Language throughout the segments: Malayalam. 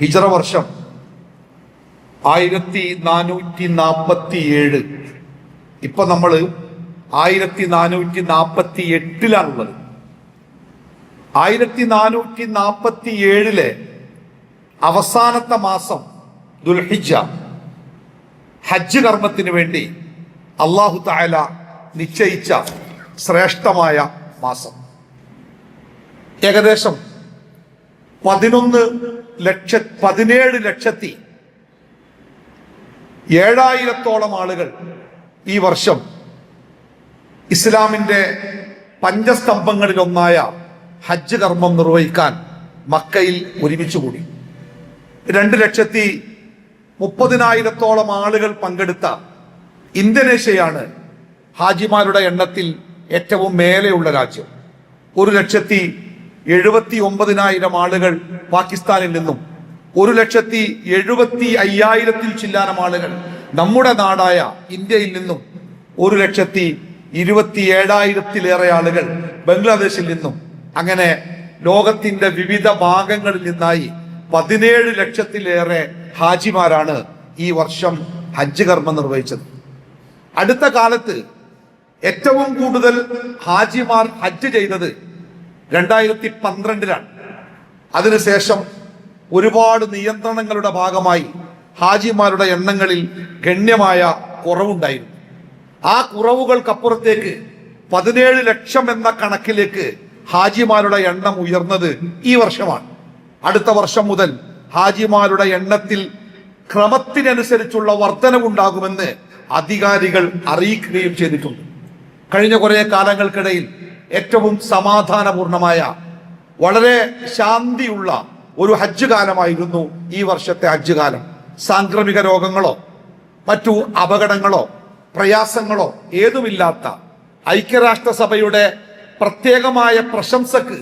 ഹിജറ വർഷം 1447. ഇപ്പൊ നമ്മൾ 1448 1447 അവസാനത്തെ മാസം ദുൽഹിജ്ജ, ഹജ്ജ് കർമ്മത്തിന് വേണ്ടി അല്ലാഹു തആല നിശ്ചയിച്ച ശ്രേഷ്ഠമായ മാസം. ഏകദേശം 17,07,000 ആളുകൾ ഈ വർഷം ഇസ്ലാമിന്റെ പഞ്ചസ്തംഭങ്ങളിലൊന്നായ ഹജ്ജ് കർമ്മം നിർവഹിക്കാൻ മക്കയിൽ ഒരുമിച്ച് കൂടി. 2,30,000 ആളുകൾ പങ്കെടുത്ത ഇന്തോനേഷ്യയാണ് ഹാജിമാരുടെ എണ്ണത്തിൽ ഏറ്റവും മേലെയുള്ള രാജ്യം. 1,79,000 ആളുകൾ പാകിസ്ഥാനിൽ നിന്നും 1,75,000 ചില്ലാനം ആളുകൾ നമ്മുടെ നാടായ ഇന്ത്യയിൽ നിന്നും 1,27,000 ആളുകൾ ബംഗ്ലാദേശിൽ നിന്നും, അങ്ങനെ ലോകത്തിന്റെ വിവിധ ഭാഗങ്ങളിൽ നിന്നായി 17 ലക്ഷത്തിലേറെ ഹാജിമാരാണ് ഈ വർഷം ഹജ്ജ് കർമ്മം നിർവഹിച്ചത്. അടുത്ത കാലത്ത് ഏറ്റവും കൂടുതൽ ഹാജിമാർ ഹജ്ജ് ചെയ്തത് 2012 അതിനുശേഷം ഒരുപാട് നിയന്ത്രണങ്ങളുടെ ഭാഗമായി ഹാജിമാരുടെ എണ്ണങ്ങളിൽ ഗണ്യമായ കുറവുണ്ടായിരുന്നു. ആ കുറവുകൾക്കപ്പുറത്തേക്ക് 17 ലക്ഷം എന്ന കണക്കിലേക്ക് ഹാജിമാരുടെ എണ്ണം ഉയർന്നത് ഈ വർഷമാണ്. അടുത്ത വർഷം മുതൽ ഹാജിമാരുടെ എണ്ണത്തിൽ ക്രമത്തിനനുസരിച്ചുള്ള വർധനവുണ്ടാകുമെന്ന് അധികാരികൾ അറിയിക്കുകയും ചെയ്തിട്ടുണ്ട്. കഴിഞ്ഞ കുറെ കാലങ്ങൾക്കിടയിൽ ഏറ്റവും സമാധാനപൂർണമായ, വളരെ ശാന്തിയുള്ള ഒരു ഹജ്ജ് കാലമായിരുന്നു ഈ വർഷത്തെ ഹജ്ജ് കാലം. സാംക്രമിക രോഗങ്ങളോ മറ്റു അപകടങ്ങളോ പ്രയാസങ്ങളോ ഏതുമില്ലാത്ത, ഐക്യരാഷ്ട്രസഭയുടെ പ്രത്യേകമായ പ്രശംസക്ക്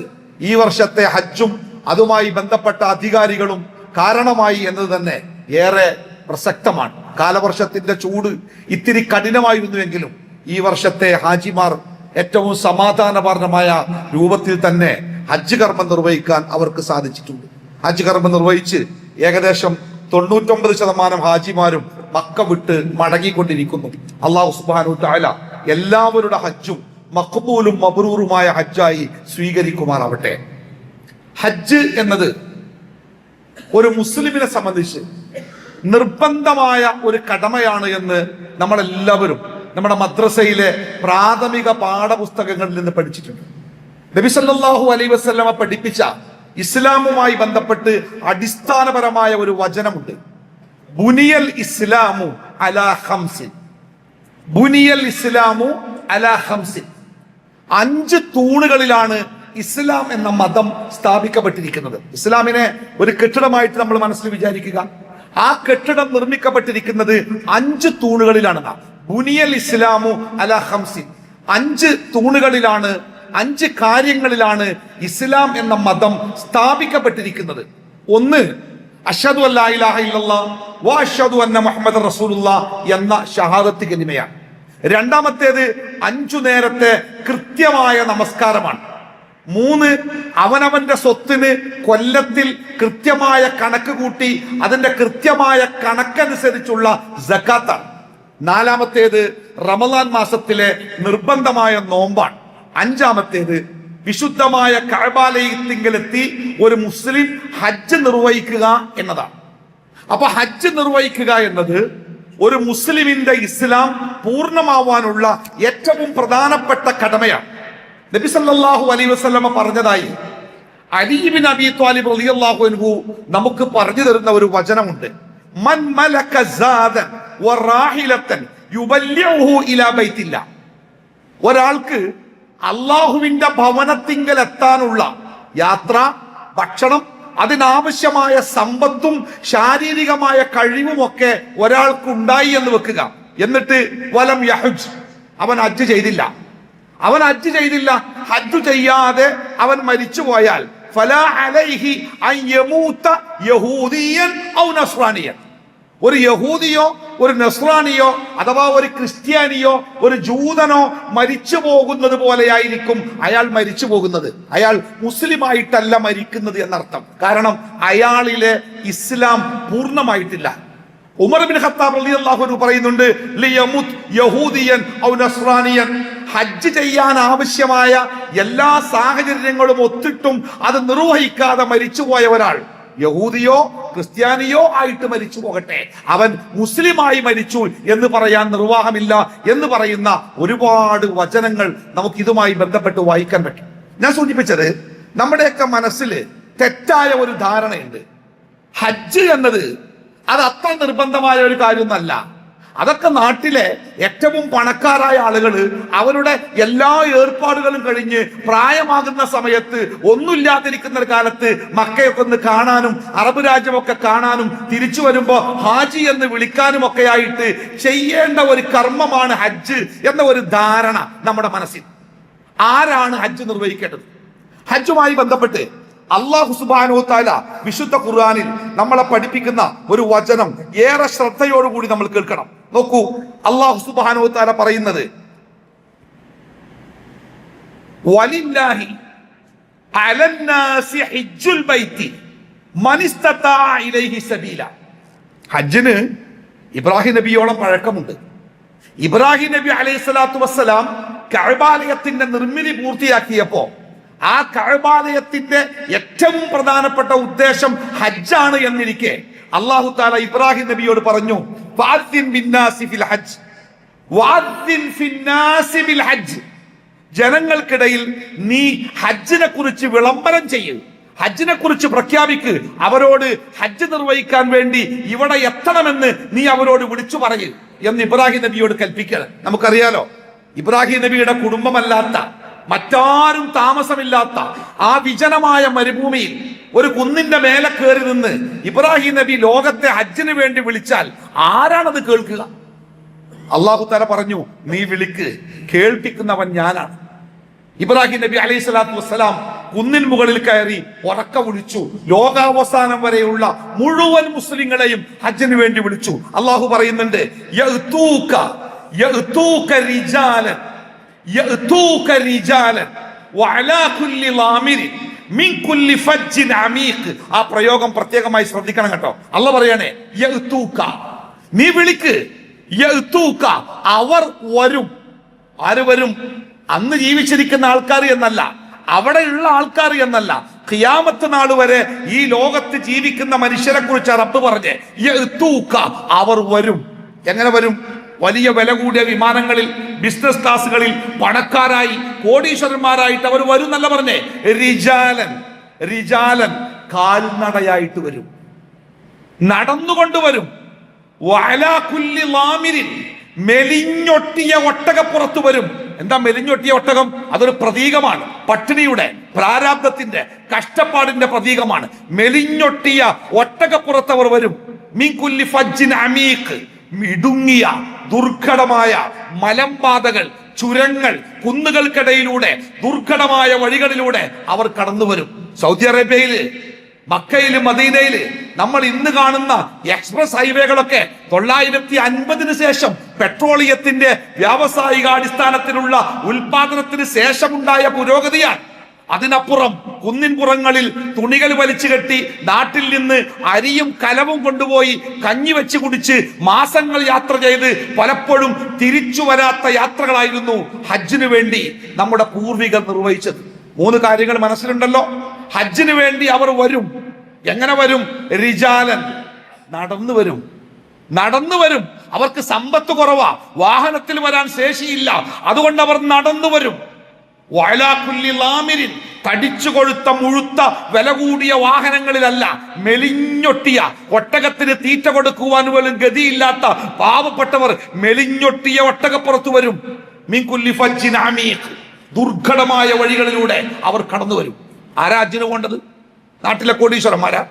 ഈ വർഷത്തെ ഹജ്ജും അതുമായി ബന്ധപ്പെട്ട അധികാരികളും കാരണമായി എന്നത് തന്നെ ഏറെ പ്രസക്തമാണ്. കാലവർഷത്തിന്റെ ചൂട് ഇത്തിരി കഠിനമായിരുന്നുവെങ്കിലും ഈ വർഷത്തെ ഹാജിമാർ ഏറ്റവും സമാധാനപരമായ രൂപത്തിൽ തന്നെ ഹജ്ജ് കർമ്മം നിർവഹിക്കാൻ അവർക്ക് സാധിച്ചിട്ടുണ്ട്. ഹജ്ജ് കർമ്മം നിർവഹിച്ച് ഏകദേശം 99% ഹാജിമാരും മക്ക വിട്ട് മടങ്ങിക്കൊണ്ടിരിക്കുന്നു. അല്ലാഹു സുബ്ഹാനഹു തആല എല്ലാവരുടെ ഹജ്ജും മഖ്ബൂലും മബ്റൂറുമായ ഹജ്ജായി സ്വീകരിക്കുമാറാവട്ടെ. ഹജ്ജ് എന്നത് ഒരു മുസ്ലിമിനെ സംബന്ധിച്ച് നിർബന്ധമായ ഒരു കടമയാണ് എന്ന് നമ്മളെല്ലാവരും നമ്മുടെ മദ്രസയിലെ പ്രാഥമിക പാഠപുസ്തകങ്ങളിൽ നിന്ന് പഠിച്ചിട്ടുണ്ട്. നബി സല്ലല്ലാഹു അലൈഹി വസല്ലമ പഠിപ്പിച്ച ഇസ്ലാമുമായി ബന്ധപ്പെട്ട് അടിസ്ഥാനപരമായ ഒരു വചനമുണ്ട്. ബുനിയൽ ഇസ്ലാമു അലാ ഖംസിൻ. ബുനിയൽ ഇസ്ലാമു അലാ ഖംസിൻ. 5 തൂണുകളിലാണ് ഇസ്ലാം എന്ന മതം സ്ഥാപിക്കപ്പെട്ടിരിക്കുന്നത്. ഇസ്ലാമിനെ ഒരു കെട്ടിടമായിട്ട് നമ്മൾ മനസ്സിൽ വിചാരിക്കുക. ആ കെട്ടിടം നിർമ്മിക്കപ്പെട്ടിരിക്കുന്നത് 5 തൂണുകളിലാണ്. ബുനിയൽ ഇസ്ലാമു അലാ ഖംസിൻ. 5 തൂണുകളിലാണ്, 5 കാര്യങ്ങളിലാണ് ഇസ്ലാം എന്ന മതം സ്ഥാപിക്കപ്പെട്ടിരിക്കുന്നത്. ഒന്ന്, അഷ്ഹദു അല്ലാ ഇലാഹ ഇല്ലല്ലാഹ് വ അഷ്ഹദു അന്ന മുഹമ്മദൻ റസൂലുള്ളാഹ് എന്ന ഷഹാദത്ത് കലിമയാണ്. രണ്ടാമത്തേത് 5 നേരത്തെ കൃത്യമായ നമസ്കാരമാണ്. 3, അവനവന്റെ സ്വത്തിന് കൊല്ലത്തിൽ കൃത്യമായ കണക്ക് കൂട്ടി അതിന്റെ കൃത്യമായ കണക്കനുസരിച്ചുള്ള സകാത്താണ്. 4-മത്തേത് റമദാൻ മാസത്തിലെ നിർബന്ധമായ നോമ്പാണ്. 5-മത്തേത് വിശുദ്ധമായ കഅബാലയത്തിങ്കലെത്തി ഒരു മുസ്ലിം ഹജ്ജ് നിർവഹിക്കുക എന്നതാണ്. അപ്പൊ ഹജ്ജ് നിർവഹിക്കുക എന്നത് ഒരു മുസ്ലിമിന്റെ ഇസ്ലാം പൂർണ്ണമാവാനുള്ള ഏറ്റവും പ്രധാനപ്പെട്ട കടമയാണ്. നബി സല്ലല്ലാഹു അലൈഹി വസല്ലമ പറഞ്ഞതായി അലി ഇബ്നു അബീ ത്വാലിബ് റളിയല്ലാഹു അൻഹു നമുക്ക് പറഞ്ഞു തരുന്ന ഒരു വചനമുണ്ട്. മൻ മലക സാദൻ വറാഹിലതൻ യുബല്ലിഉഹു ഇലാ ബൈത്തില്ലാഹ്. ഒരാൾക്ക് അല്ലാഹുവിന്റെ ഭവനത്തിങ്കൽ എത്താനുള്ള യാത്ര, ഭക്ഷണം, അതിനാവശ്യമായ സമ്പത്തും ശാരീരികമായ കഴിവുമൊക്കെ ഒരാൾക്ക് ഉണ്ടായി എന്ന് വെക്കുക. എന്നിട്ട് വലം യഹുജ്, അവൻ ഹജ്ജ് ചെയ്തില്ല. ഹജ്ജ് ചെയ്യാതെ അവൻ മരിച്ചു പോയാൽ ഫലാ അലൈഹി അൻ യമൂത യഹൂദിയൻ ഔ നസ്രാനിയൻ. ഒരു യഹൂദിയോ ഒരു നസ്രാനിയോ അഥവാ ഒരു ക്രിസ്ത്യാനിയോ ഒരു ജൂതനോ മരിച്ചു പോകുന്നത് പോലെയായിരിക്കും അയാൾ മരിച്ചു പോകുന്നത്. അയാൾ മുസ്ലിമായിട്ടല്ല മരിക്കുന്നത് എന്നർത്ഥം. കാരണം അയാളിലെ ഇസ്ലാം പൂർണ്ണമായിട്ടില്ല. ഉമർ ഇബ്നു ഖത്താബ് റളിയല്ലാഹു അൻഹു പറയുന്നുണ്ട്, ലിയമുത് യഹൂദിയൻ ഔ നസ്രാനിയൻ, ഹജ്ജ് ചെയ്യാൻ ആവശ്യമായ എല്ലാ സാഹചര്യങ്ങളും ഒത്തിട്ടും അത് നിർവഹിക്കാതെ മരിച്ചുപോയ ഒരാൾ യഹൂദിയോ ക്രിസ്ത്യാനിയോ ആയിട്ട് മരിച്ചു പോകട്ടെ, അവൻ മുസ്ലിമായി മരിച്ചു എന്ന് പറയാൻ നിർവാഹമില്ല എന്ന് പറയുന്ന ഒരുപാട് വചനങ്ങൾ നമുക്ക് ഇതുമായി ബന്ധപ്പെട്ട് വായിക്കാൻ പറ്റും. ഞാൻ സൂചിപ്പിച്ചത് നമ്മുടെയൊക്കെ മനസ്സിൽ തെറ്റായ ഒരു ധാരണയുണ്ട്. ഹജ്ജ് എന്നത് അത് അത്ര നിർബന്ധമായ ഒരു കാര്യമൊന്നല്ല. അതൊക്കെ നാട്ടിലെ ഏറ്റവും പണക്കാരായ ആളുകൾ അവരുടെ എല്ലാ ഏർപ്പാടുകളും കഴിഞ്ഞ് പ്രായമാകുന്ന സമയത്ത് ഒന്നുമില്ലാതിരിക്കുന്ന ഒരു കാലത്ത് മക്കയൊക്കെ ഒന്ന് കാണാനും അറബ് രാജ്യമൊക്കെ കാണാനും തിരിച്ചു വരുമ്പോ ഹാജി എന്ന് വിളിക്കാനും ഒക്കെ ആയിട്ട് ചെയ്യേണ്ട ഒരു കർമ്മമാണ് ഹജ്ജ് എന്ന ഒരു ധാരണ നമ്മുടെ മനസ്സിൽ. ആരാണ് ഹജ്ജ് നിർവഹിക്കേണ്ടത്? ഹജ്ജുമായി ബന്ധപ്പെട്ട് അല്ലാഹു സുബ്ഹാനഹു വ തആല വിശുദ്ധ ഖുർആനിൽ നമ്മളെ പഠിപ്പിക്കുന്ന ഒരു വചനം ഏറെ ശ്രദ്ധയോടുകൂടി നമ്മൾ കേൾക്കണം. നോക്കൂ, അല്ലാഹു സുബ്ഹാനഹു വ തആല പറയുന്നത്, വലില്ലാഹി അലന്നാസി ഹജ്ജുൽ ബൈത്തി മൻ ഇസ്തതാഅ ഇലൈഹി സബീല. ഹജ്ജിന് ഇബ്രാഹിം നബിയോളം പഴക്കമുണ്ട്. ഇബ്രാഹിം നബി അലൈഹിസ്സലാത്തു വസ്സലാം കഅബാലയത്തിന്റെ നിർമ്മിതി പൂർത്തിയാക്കിയപ്പോ ആ കഅബാലയത്തിന്റെ ഏറ്റവും പ്രധാനപ്പെട്ട ഉദ്ദേശം ഹജ്ജാണ് എന്നിരിക്കെ അല്ലാഹു തആല ഇബ്രാഹിം നബിയോട് പറഞ്ഞു, ഫഅദ്ദിൻ ബിന്നാസി ഫിൽ ഹജ്ജ് വഅദ്ദിൻ ഫിന്നാസി ബിൽ ഹജ്ജ്. ജനങ്ങൾക്കിടയിൽ നീ ഹജ്ജിനെ കുറിച്ച് വിളംബരം ചെയ്യ്, ഹജ്ജിനെ കുറിച്ച് പ്രഖ്യാപിക്ക്, അവരോട് ഹജ്ജ് നിർവഹിക്കാൻ വേണ്ടി ഇവിടെ എത്തണമെന്ന് നീ അവരോട് വിളിച്ചു പറയ് എന്ന് ഇബ്രാഹിം നബിയോട് കൽപ്പിക്കണം. നമുക്കറിയാലോ, ഇബ്രാഹിം നബിയുടെ കുടുംബമല്ലാത്ത മറ്റാരും താമസമില്ലാത്ത ആ വിജനമായ മരുഭൂമിയിൽ ഒരു കുന്നിന്റെ മേലെ കയറി നിന്ന് ഇബ്രാഹിം നബി ലോകത്തെ ഹജ്ജിന് വേണ്ടി വിളിച്ചാൽ ആരാണത് കേൾക്കുക? അല്ലാഹു തആല പറഞ്ഞു, നീ വിളിക്ക്, കേൾപ്പിക്കുന്നവൻ ഞാനാണ്. ഇബ്രാഹിം നബി അലൈഹി സ്വലാത്തു വസ്സലാം കുന്നിൻ മുകളിൽ കയറി ഉറക്ക വിളിച്ചു. ലോകാവസാനം വരെയുള്ള മുഴുവൻ മുസ്ലിങ്ങളെയും ഹജ്ജിന് വേണ്ടി വിളിച്ചു. അല്ലാഹു പറയുന്നുണ്ട്, ആ പ്രയോഗം പ്രത്യേകമായി ശ്രദ്ധിക്കണം കേട്ടോ. അല്ലാഹു പറയണേ, നീ വിളിക്ക്, അവർ വരും. ആര് വരും? അന്ന് ജീവിച്ചിരിക്കുന്ന ആൾക്കാർ എന്നല്ല, അവിടെയുള്ള ആൾക്കാർ എന്നല്ല, ഖിയാമത്ത് നാൾ വരെ ഈ ലോകത്ത് ജീവിക്കുന്ന മനുഷ്യരെ കുറിച്ച് റബ്ബ് പറഞ്ഞേ, അവർ വരും. എങ്ങനെ വരും? വലിയ വില കൂടിയ വിമാനങ്ങളിൽ, ബിസിനസ് ക്ലാസുകളിൽ പണക്കാരായി കോടീശ്വരന്മാരായിട്ട് അവർ വരും എന്നല്ല പറഞ്ഞേ. റിജാലൻ കാൽനടയായിട്ട് വരും, നടന്നുകൊണ്ട് വരും. മെലിഞ്ഞൊട്ടിയ ഒട്ടകപ്പുറത്ത് വരും. എന്താ മെലിഞ്ഞൊട്ടിയ ഒട്ടകം? അതൊരു പ്രതീകമാണ്, പട്ടിണിയുടെ, പ്രാരാബ്ദത്തിന്റെ, കഷ്ടപ്പാടിന്റെ പ്രതീകമാണ്. മെലിഞ്ഞൊട്ടിയ ഒട്ടകപ്പുറത്ത് അവർ വരും. മിൻകുല്ലി ഫജ്ജിൻ അമീഖ്, ഇടുങ്ങിയ ദുർഘടമായ മലമ്പാതകൾ, ചുരങ്ങൾ, കുന്നുകൾക്കിടയിലൂടെ ദുർഘടമായ വഴികളിലൂടെ അവർ കടന്നു വരും. സൗദി അറേബ്യയില്, മക്കയില്, മദീനയില് നമ്മൾ ഇന്ന് കാണുന്ന എക്സ്പ്രസ് ഹൈവേകളൊക്കെ 950 ശേഷം പെട്രോളിയത്തിന്റെ വ്യാവസായികാടിസ്ഥാനത്തിലുള്ള ഉൽപാദനത്തിന് ശേഷമുണ്ടായ പുരോഗതിയാണ്. അതിനപ്പുറം കുന്നിൻപുറങ്ങളിൽ തുണികൾ വലിച്ചു കെട്ടി നാട്ടിൽ നിന്ന് അരിയും കലവും കൊണ്ടുപോയി കഞ്ഞി വെച്ച് കുടിച്ച് മാസങ്ങൾ യാത്ര ചെയ്ത് പലപ്പോഴും തിരിച്ചു വരാത്ത യാത്രകളായിരുന്നു ഹജ്ജിന് വേണ്ടി നമ്മുടെ പൂർവികർ നിർവഹിച്ചത്. 3 കാര്യങ്ങൾ മനസ്സിലുണ്ടല്ലോ. ഹജ്ജിന് വേണ്ടി അവർ വരും. എങ്ങനെ വരും? റിജാലൻ, നടന്നു വരും. നടന്നു വരും. അവർക്ക് സമ്പത്ത് കുറവാ, വാഹനത്തിൽ വരാൻ ശേഷിയില്ല, അതുകൊണ്ട് അവർ നടന്നു വരും. തടിച്ചു കൊഴുത്ത മുഴുത്ത വില കൂടിയ വാഹനങ്ങളിലല്ല, മെലിഞ്ഞൊട്ടിയ, ഒട്ടകത്തിന് തീറ്റ കൊടുക്കുവാൻ പോലും ഗതിയില്ലാത്ത പാവപ്പെട്ടവർ മെലിഞ്ഞൊട്ടിയ ഒട്ടകപ്പുറത്ത് വരും. മിൻകുല്ലി ഫജ്ജിൻ അമീഖ്, ദുർഘടമായ വഴികളിലൂടെ അവർ കടന്നു വരും. ആരാ ഹജ്ജിന് പോകേണ്ടത്? നാട്ടിലെ കോടീശ്വരന്മാരാ?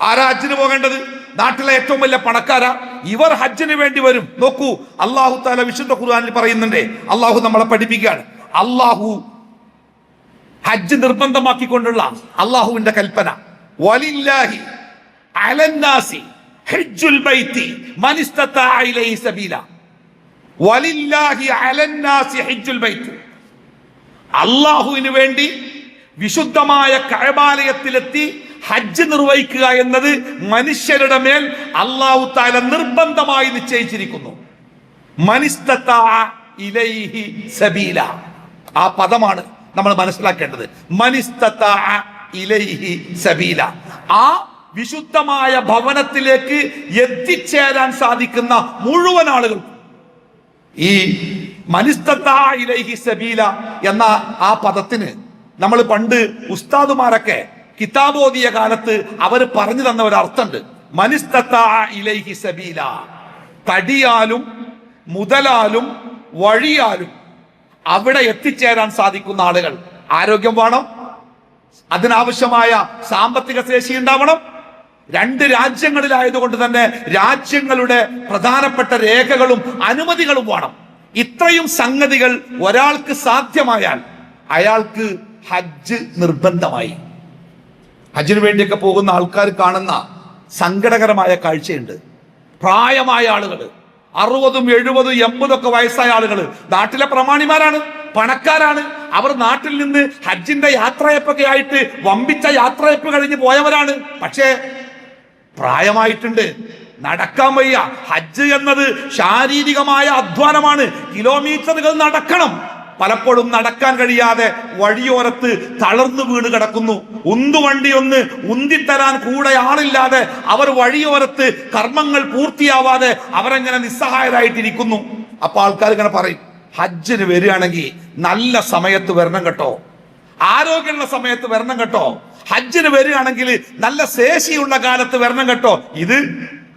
ആരാ ഹജ്ജിന് പോകേണ്ടത്? നാട്ടിലെ ഏറ്റവും വലിയ പണക്കാരാ? ഇവർ ഹജ്ജിന് വേണ്ടി വരും. നോക്കൂ, അല്ലാഹു തആല വിശുദ്ധ ഖുർആനിൽ പറയുന്നുണ്ട്, അല്ലാഹു നമ്മളെ പഠിപ്പിക്കുകയാണ്. അല്ലാഹു ഹജ്ജ് നിർബന്ധമാക്കിക്കൊണ്ടുള്ള അല്ലാഹുവിന്റെ കൽപ്പന, വലില്ലാഹി അലന്നാസി ഹജ്ജുൽ ബൈത്തി മൻ ഇസ്തതാഅ ഇലൈഹി സബീല വലില്ലാഹി അലന്നാസി ഹജ്ജുൽ ബൈത്ത്. അല്ലാഹുവിന് വേണ്ടി വിശുദ്ധമായ കഅബാലയത്തിലെത്തി ഹജ്ജ് നിർവഹിക്കുക എന്നത് മനുഷ്യരുടെ മേൽ അല്ലാഹു തആല നിർബന്ധമായി നിശ്ചയിച്ചിരിക്കുന്നു. മൻ ഇസ്തതാഅ ഇലൈഹി സബീല, ആ പദമാണ് നമ്മൾ മനസ്സിലാക്കേണ്ടത്. മൻ ഇസ്തതാഅ ഇലൈഹി സബീല, ആ വിശുദ്ധമായ ഭവനത്തിലേക്ക് എത്തിച്ചേരാൻ സാധിക്കുന്ന മുഴുവൻ ആളുകൾ ഈ മൻ ഇസ്തതാഅ ഇലൈഹി സബീല എന്ന ആ പദത്തിന് നമ്മൾ പണ്ട് ഉസ്താദുമാരൊക്കെ കിതാബ് ഓതിയ കാലത്ത് അവർ പറഞ്ഞു തന്ന ഒരു അർത്ഥമുണ്ട്. മൻ ഇസ്തതാഅ ഇലൈഹി സബീല, തടിയാലും മുതലാലും വഴിയാലും അവിടെ എത്തിച്ചേരാൻ സാധിക്കുന്ന ആളുകൾ. ആരോഗ്യം വേണം, അതിനാവശ്യമായ സാമ്പത്തിക ശേഷി ഉണ്ടാവണം. രണ്ട് രാജ്യങ്ങളിലായതുകൊണ്ട് തന്നെ രാജ്യങ്ങളുടെ പ്രധാനപ്പെട്ട രേഖകളും അനുമതികളും വേണം. ഇത്രയും സംഗതികൾ ഒരാൾക്ക് സാധ്യമായാൽ അയാൾക്ക് ഹജ്ജ് നിർബന്ധമായി. ഹജ്ജിന് വേണ്ടിയൊക്കെ പോകുന്ന ആൾക്കാർ കാണുന്ന സങ്കടകരമായ കാഴ്ചയുണ്ട്. പ്രായമായ ആളുകൾ, 60, 70, 80 വയസ്സായ ആളുകൾ നാട്ടിലെ പ്രമാണിമാരാണ്, പണക്കാരാണ്. അവർ നാട്ടിൽ നിന്ന് ഹജ്ജിന്റെ യാത്രയപ്പൊക്കെ ആയിട്ട് വമ്പിച്ച യാത്രയപ്പ് കഴിഞ്ഞ് പോയവരാണ്. പക്ഷേ പ്രായമായിട്ടുണ്ട്, നടക്കാൻ വയ്യ. ഹജ്ജ് എന്നത് ശാരീരികമായ അധ്വാനമാണ്. കിലോമീറ്ററുകൾ നടക്കണം. പലപ്പോഴും നടക്കാൻ കഴിയാതെ വഴിയോരത്ത് തളർന്നു വീണ് കിടക്കുന്നു. ഉന്തുവണ്ടി ഒന്ന് ഉന്തിത്തരാൻ കൂടെ ആളില്ലാതെ അവർ വഴിയോരത്ത് കർമ്മങ്ങൾ പൂർത്തിയാവാതെ അവരെങ്ങനെ നിസ്സഹായരായിട്ടിരിക്കുന്നു. അപ്പൊ ആൾക്കാർ ഇങ്ങനെ പറയും, ഹജ്ജിന് വരികയാണെങ്കിൽ നല്ല സമയത്ത് വരണം കേട്ടോ, ആരോഗ്യമുള്ള സമയത്ത് വരണം കേട്ടോ, ഹജ്ജിന് വരികയാണെങ്കിൽ നല്ല ശേഷിയുള്ള കാലത്ത് വരണം കേട്ടോ. ഇത്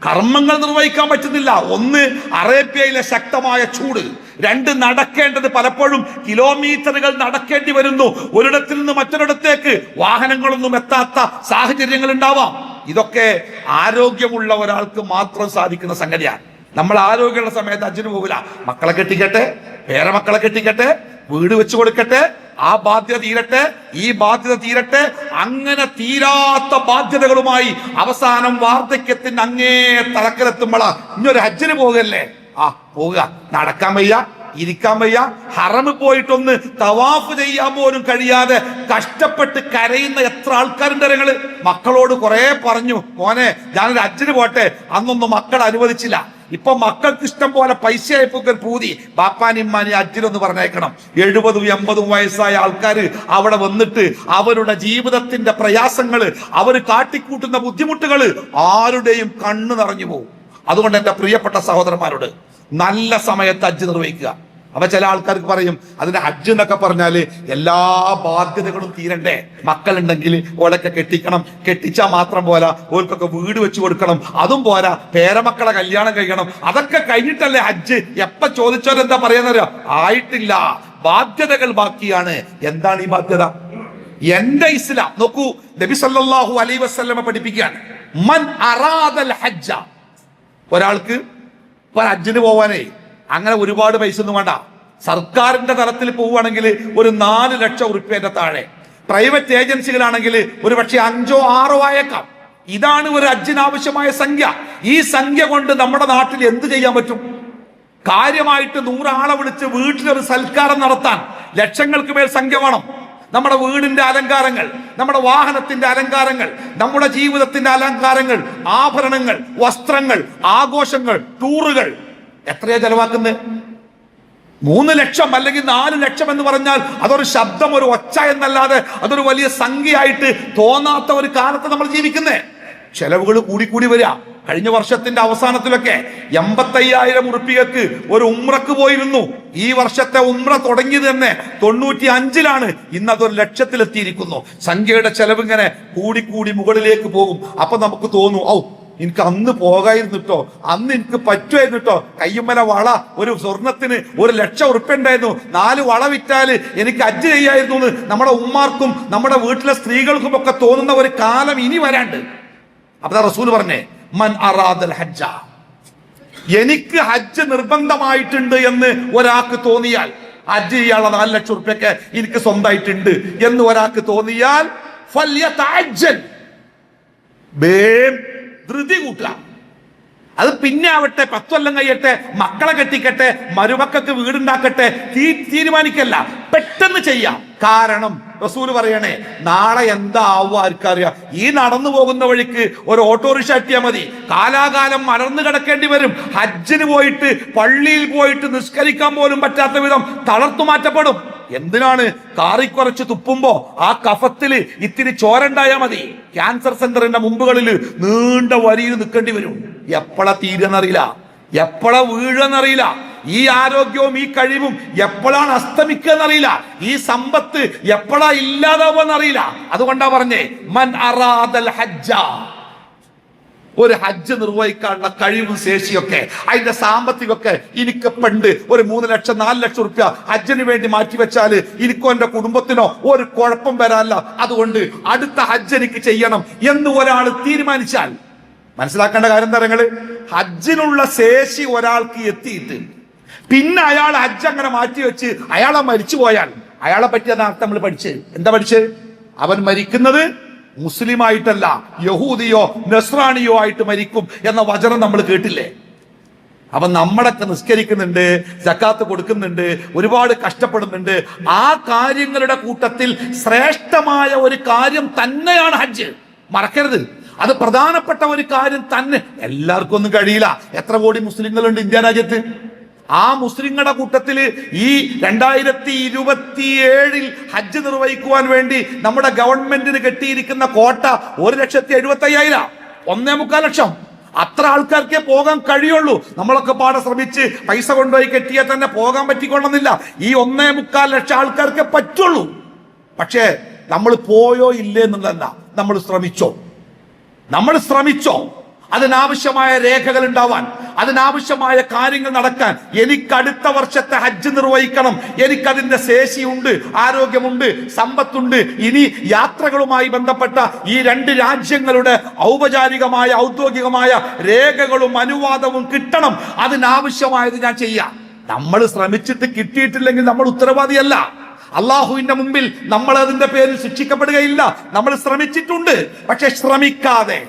കർമ്മങ്ങൾ നിർവഹിക്കാൻ പറ്റുന്നില്ല. ഒന്ന്, അറേബ്യയിലെ ശക്തമായ ചൂട്. രണ്ട്, നടക്കേണ്ടത് പലപ്പോഴും കിലോമീറ്ററുകൾ നടക്കേണ്ടി വരുന്നു. ഒരിടത്തിൽ നിന്ന് മറ്റൊരിടത്തേക്ക് വാഹനങ്ങളൊന്നും എത്താത്ത സാഹചര്യങ്ങൾ ഉണ്ടാവാം. ഇതൊക്കെ ആരോഗ്യമുള്ള ഒരാൾക്ക് മാത്രം സാധിക്കുന്ന സംഗതിയാണ്. നമ്മൾ ആരോഗ്യമുള്ള സമയത്ത് ഹജ്ജിന് പോകില്ല. മക്കളെ കെട്ടിക്കട്ടെ, പേരമക്കളെ കെട്ടിക്കട്ടെ, വീട് വെച്ചു കൊടുക്കട്ടെ, ആ ബാധ്യത തീരട്ടെ, ഈ ബാധ്യത തീരട്ടെ, അങ്ങനെ തീരാത്ത ബാധ്യതകളുമായി അവസാനം വാർദ്ധക്യത്തിന് അങ്ങേ തലക്കലെത്തുമ്പോഴാ ഇനിയൊരു ഹജ്ജിന് പോകല്ലേ. പോവുക, നടക്കാൻ വയ്യ, ഇരിക്കാൻ വയ്യ, ഹറമിൽ പോയിട്ടൊന്ന് തവാഫ് ചെയ്യാൻ പോലും കഴിയാതെ കഷ്ടപ്പെട്ട് കരയുന്ന എത്ര ആൾക്കാരുണ്ട്. ഞങ്ങള് മക്കളോട് കുറെ പറഞ്ഞു, മോനെ ഞാനൊരു ഹജ്ജിന് പോട്ടെ, അന്നൊന്നും മക്കൾ അനുവദിച്ചില്ല. ഇപ്പൊ മക്കൾക്ക് ഇഷ്ടം പോലെ പൈസ ആയപ്പോൾ പൂതി, ബാപ്പാനി ഇമ്മാനി ഹജ്ജിലൊന്ന് പറഞ്ഞേക്കണം. 70, 80 വയസ്സായ ആൾക്കാർ അവിടെ വന്നിട്ട് അവരുടെ ജീവിതത്തിന്റെ പ്രയാസങ്ങള്, അവർ കാട്ടിക്കൂട്ടുന്ന ബുദ്ധിമുട്ടുകള് ആരുടെയും കണ്ണ് നിറഞ്ഞു പോകും. അതുകൊണ്ട് എന്റെ പ്രിയപ്പെട്ട സഹോദരന്മാരോട് നല്ല സമയത്ത് ഹജ്ജ് നിർവഹിക്കുക. അപ്പൊ ചില ആൾക്കാർക്ക് പറയും, അതിന്റെ ഹജ്ജ് എന്നൊക്കെ പറഞ്ഞാല് എല്ലാ ബാധ്യതകളും തീരണ്ടേ. മക്കളുണ്ടെങ്കിൽ ഓലൊക്കെ കെട്ടിക്കണം, കെട്ടിച്ചാൽ മാത്രം പോരാ, ഓൽക്കൊക്കെ വീട് വെച്ച് കൊടുക്കണം, അതും പോരാ, പേരമക്കളെ കല്യാണം കഴിക്കണം, അതൊക്കെ കഴിഞ്ഞിട്ടല്ലേ ഹജ്ജ്. എപ്പ ചോദിച്ചോരെന്താ പറയാന്നറിയോ? ആയിട്ടില്ല, ബാധ്യതകൾ ബാക്കിയാണ്. എന്താണ് ഈ ബാധ്യത? എന്റെ ഇസ്ലാം നോക്കൂ, നബി സല്ലല്ലാഹു അലൈഹി വസല്ലമ പഠിപ്പിക്കുകയാണ്, മൻ അറാദൽ ഹജ്ജ. ഒരാൾക്ക് ഹജ്ജിന് പോവാനേ അങ്ങനെ ഒരുപാട് പൈസ ഒന്നും വേണ്ട. സർക്കാരിന്റെ തലത്തിൽ പോവുകയാണെങ്കിൽ ഒരു 4 ലക്ഷം ഉറുപ്പ്യന്റെ താഴെ, പ്രൈവറ്റ് ഏജൻസികളാണെങ്കിൽ ഒരു പക്ഷേ 5 or 6 ആയേക്കാം. ഇതാണ് ഒരു ഹജ്ജിന് ആവശ്യമായ സംഖ്യ. ഈ സംഖ്യ കൊണ്ട് നമ്മുടെ നാട്ടിൽ എന്ത് ചെയ്യാൻ പറ്റും? കാര്യമായിട്ട് 100 ആളെ വിളിച്ച് വീട്ടിലൊരു സൽക്കാരം നടത്താൻ ലക്ഷങ്ങൾക്ക് മേൽ സംഖ്യ വേണം. നമ്മുടെ വീടിന്റെ അലങ്കാരങ്ങൾ, നമ്മുടെ വാഹനത്തിന്റെ അലങ്കാരങ്ങൾ, നമ്മുടെ ജീവിതത്തിന്റെ അലങ്കാരങ്ങൾ, ആഭരണങ്ങൾ, വസ്ത്രങ്ങൾ, ആഘോഷങ്ങൾ, ടൂറുകൾ, എത്രയാ ചെലവാക്കുന്നത്? 3 ലക്ഷം അല്ലെങ്കിൽ 4 ലക്ഷം എന്ന് പറഞ്ഞാൽ അതൊരു ശബ്ദം, ഒരു ഒച്ച എന്നല്ലാതെ അതൊരു വലിയ സംഖ്യയായിട്ട് തോന്നാത്ത ഒരു കാലത്ത് നമ്മൾ ജീവിക്കുന്നേ. ചെലവുകൾ കൂടിക്കൂടി വരിക. കഴിഞ്ഞ വർഷത്തിന്റെ അവസാനത്തിലൊക്കെ 85,000 ഉറുപ്പികക്ക് ഒരു ഉംറക്ക് പോയിരുന്നു. ഈ വർഷത്തെ ഉംറ തുടങ്ങിയത് തന്നെ 95-ലാണ്. ഇന്ന് അതൊരു 1 ലക്ഷത്തിലെത്തിയിരിക്കുന്നു. സംഖ്യയുടെ ചെലവ് ഇങ്ങനെ കൂടിക്കൂടി മുകളിലേക്ക് പോകും. അപ്പൊ നമുക്ക് തോന്നും, എനിക്ക് അന്ന് പോകായിരുന്നിട്ടോ, അന്ന് എനിക്ക് പറ്റുമായിരുന്നിട്ടോ, കയ്യുമ്മല വള ഒരു സ്വർണത്തിന് 1 ലക്ഷം ഉറുപ്പ്യ ഉണ്ടായിരുന്നു, 4 വള വിറ്റാല് എനിക്ക് ഹജ്ജ് ചെയ്യായിരുന്നു എന്ന് നമ്മുടെ ഉമ്മാർക്കും നമ്മുടെ വീട്ടിലെ സ്ത്രീകൾക്കും ഒക്കെ തോന്നുന്ന ഒരു കാലം ഇനി വരാണ്ട്. അപ്പൊ റസൂൽ പറഞ്ഞേ, മൻ അറാദൽ ഹജ്ജ, എനിക്ക് ഹജ്ജ് നിർബന്ധമായിട്ടുണ്ട് എന്ന് ഒരാൾക്ക് തോന്നിയാൽ, ഹജ്ജ് ചെയ്യാനുള്ള 4 ലക്ഷം ഉറുപ്പ്യൊക്കെ എനിക്ക് സ്വന്തമായിട്ടുണ്ട് എന്ന് ഒരാൾക്ക് തോന്നിയാൽ, ഫല്യതഅജ്ജൽ, ധൃതി കൂട്ടുക. അത് പിന്നെ ആവട്ടെ, 10 കൊല്ലം കഴിയട്ടെ, മക്കളെ കെട്ടിക്കട്ടെ, മരുമക്കൾക്ക് വീടുണ്ടാക്കട്ടെ, തീരുമാനിക്കല്ല, പെട്ടെന്ന് ചെയ്യാം. കാരണം റസൂല് പറയണേ, നാളെ എന്താ ആവുക ആർക്കറിയാം. ഈ നടന്നു പോകുന്ന വഴിക്ക് ഒരു ഓട്ടോറിക്ഷ എത്തിയാൽ മതി, കാലാകാലം മലർന്നു കിടക്കേണ്ടി വരും. ഹജ്ജിന് പോയിട്ട് പള്ളിയിൽ പോയിട്ട് നിസ്കരിക്കാൻ പോലും പറ്റാത്ത വിധം തളർത്തു മാറ്റപ്പെടും. എന്തിനാണ്? കാറിക്കുറച്ച് തുപ്പുമ്പോ ആ കഫത്തില് ഇത്തിരി ചോരണ്ടായാൽ മതി, ക്യാൻസർ സെന്ററിന്റെ മുമ്പുകളിൽ നീണ്ട വരിയിൽ നിൽക്കേണ്ടി വരും. എപ്പോഴാ തീരുന്നറിയില്ല, എപ്പോഴാ വീഴെന്നറിയില്ല. ഈ ആരോഗ്യവും ഈ കഴിവും എപ്പോഴാണ് അസ്തമിക്കുക എന്നറിയില്ല. ഈ സമ്പത്ത് എപ്പോഴാ ഇല്ലാതാവുമെന്നറിയില്ല. അതുകൊണ്ടാ പറഞ്ഞേ, മൻ അറാദൽ ഹജ്ജ, ഒരു ഹജ്ജ് നിർവഹിക്കാനുള്ള കഴിവും ശേഷിയൊക്കെ അതിന്റെ സാമ്പത്തികമൊക്കെ എനിക്ക് പണ്ട് ഒരു 3 ലക്ഷം 4 ലക്ഷം റുപ്യ ഹജ്ജിന് വേണ്ടി മാറ്റിവെച്ചാല് എനിക്കോ എന്റെ കുടുംബത്തിനോ ഒരു കുഴപ്പം വരാനല്ല, അതുകൊണ്ട് അടുത്ത ഹജ്ജ് എനിക്ക് ചെയ്യണം എന്ന് ഒരാൾ തീരുമാനിച്ചാൽ, മനസ്സിലാക്കേണ്ട കാര്യം തരങ്ങള്, ഹജ്ജിനുള്ള ശേഷി ഒരാൾക്ക് എത്തിയിട്ട് പിന്നെ അയാൾ ഹജ്ജ് അങ്ങനെ മാറ്റിവെച്ച് അയാളെ മരിച്ചു പോയാൽ അയാളെ പറ്റി അതാണ് നമ്മൾ പഠിച്ചത്. എന്താ പഠിച്ചത്? അവൻ മരിക്കുന്നത് മുസ്ലിമായിട്ടല്ല, യഹൂദിയോ നസ്രാണിയോ ആയിട്ട് മരിക്കും എന്ന വചനം നമ്മൾ കേട്ടില്ലേ? അവൻ നമ്മളൊക്കെ നിസ്കരിക്കുന്നുണ്ട്, സക്കാത്ത് കൊടുക്കുന്നുണ്ട്, ഒരുപാട് കഷ്ടപ്പെടുന്നുണ്ട്. ആ കാര്യങ്ങളുടെ കൂട്ടത്തിൽ ശ്രേഷ്ഠമായ ഒരു കാര്യം തന്നെയാണ് ഹജ്ജ്. മറക്കരുത്, അത് പ്രധാനപ്പെട്ട ഒരു കാര്യം തന്നെ. എല്ലാവർക്കും ഒന്നും കഴിയില്ല. എത്ര കോടി മുസ്ലിങ്ങളുണ്ട് ഇന്ത്യ രാജ്യത്ത്? ആ മുസ്ലിങ്ങളുടെ കൂട്ടത്തിൽ ഈ 2027 ഹജ്ജ് നിർവഹിക്കുവാൻ വേണ്ടി നമ്മുടെ ഗവൺമെന്റിന് കെട്ടിയിരിക്കുന്ന കോട്ട 1,75,000, 1.25 ലക്ഷം. അത്ര ആൾക്കാർക്കേ പോകാൻ കഴിയുള്ളൂ. നമ്മളൊക്കെ പാടെ ശ്രമിച്ച് പൈസ കൊണ്ടുപോയി കെട്ടിയാൽ തന്നെ പോകാൻ പറ്റിക്കൊള്ളുന്നില്ല. ഈ 1.25 ലക്ഷം ആൾക്കാർക്കേ പറ്റുള്ളൂ. പക്ഷേ നമ്മൾ പോയോ ഇല്ലേ എന്നുള്ളതല്ല, നമ്മൾ ശ്രമിച്ചോ? അതിനാവശ്യമായ രേഖകൾ ഉണ്ടാവാൻ, അതിനാവശ്യമായ കാര്യങ്ങൾ നടക്കാൻ. എനിക്ക് അടുത്ത വർഷത്തെ ഹജ്ജ് നിർവഹിക്കണം, എനിക്കതിന്റെ ശേഷിയുണ്ട്, ആരോഗ്യമുണ്ട്, സമ്പത്തുണ്ട്. ഇനി യാത്രകളുമായി ബന്ധപ്പെട്ട ഈ 2 രാജ്യങ്ങളുടെ ഔപചാരികമായ ഔദ്യോഗികമായ രേഖകളും അനുവാദവും കിട്ടണം. അതിനാവശ്യമായത് ഞാൻ ചെയ്യാം. നമ്മൾ ശ്രമിച്ചിട്ട് കിട്ടിയിട്ടില്ലെങ്കിൽ നമ്മൾ ഉത്തരവാദിയല്ല. അള്ളാഹുവിന്റെ മുമ്പിൽ നമ്മൾ അതിന്റെ പേരിൽ ശിക്ഷിക്കപ്പെടുകയില്ല. നമ്മൾ ശ്രമിച്ചിട്ടുണ്ട്, പക്ഷെ ശ്രമിക്കാതെ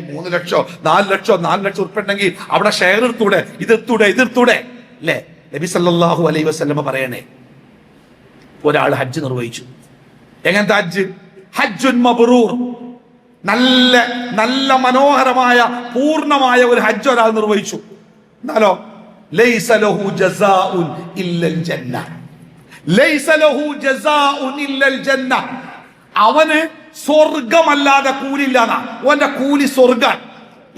3 ലക്ഷോ 4 ലക്ഷോ 4 ലക്ഷം ഉറുപ്പിക ഉണ്ടെങ്കിൽ അവിടെ ഷെയർ എടുത്തൂടെ, ഇതിർത്തൂടെ അല്ലേ? നബി സല്ലല്ലാഹു അലൈഹി വസല്ലമ പറയണേ, ഒരാൾ ഹജ്ജ് നിർവഹിച്ചു. എങ്ങനത്തെ ഹജ്ജ്? ഹജ്ജുൻ മബ്റൂർ. നല്ല മനോഹരമായ പൂർണ്ണമായ ഒരു ഹജ്ജ് ഒരാൾ നിർവഹിച്ചു. എന്നാലോ ലൈസ ലഹു ജസാഉൻ ഇല്ലൽ ജന്ന, ലൈസ ലഹു ജസാഉൻ ഇല്ലൽ ജന്ന. അവന് സ്വർഗമല്ലാതെ കൂലില്ലാന്ന. അവന്റെ കൂലി സ്വർഗം.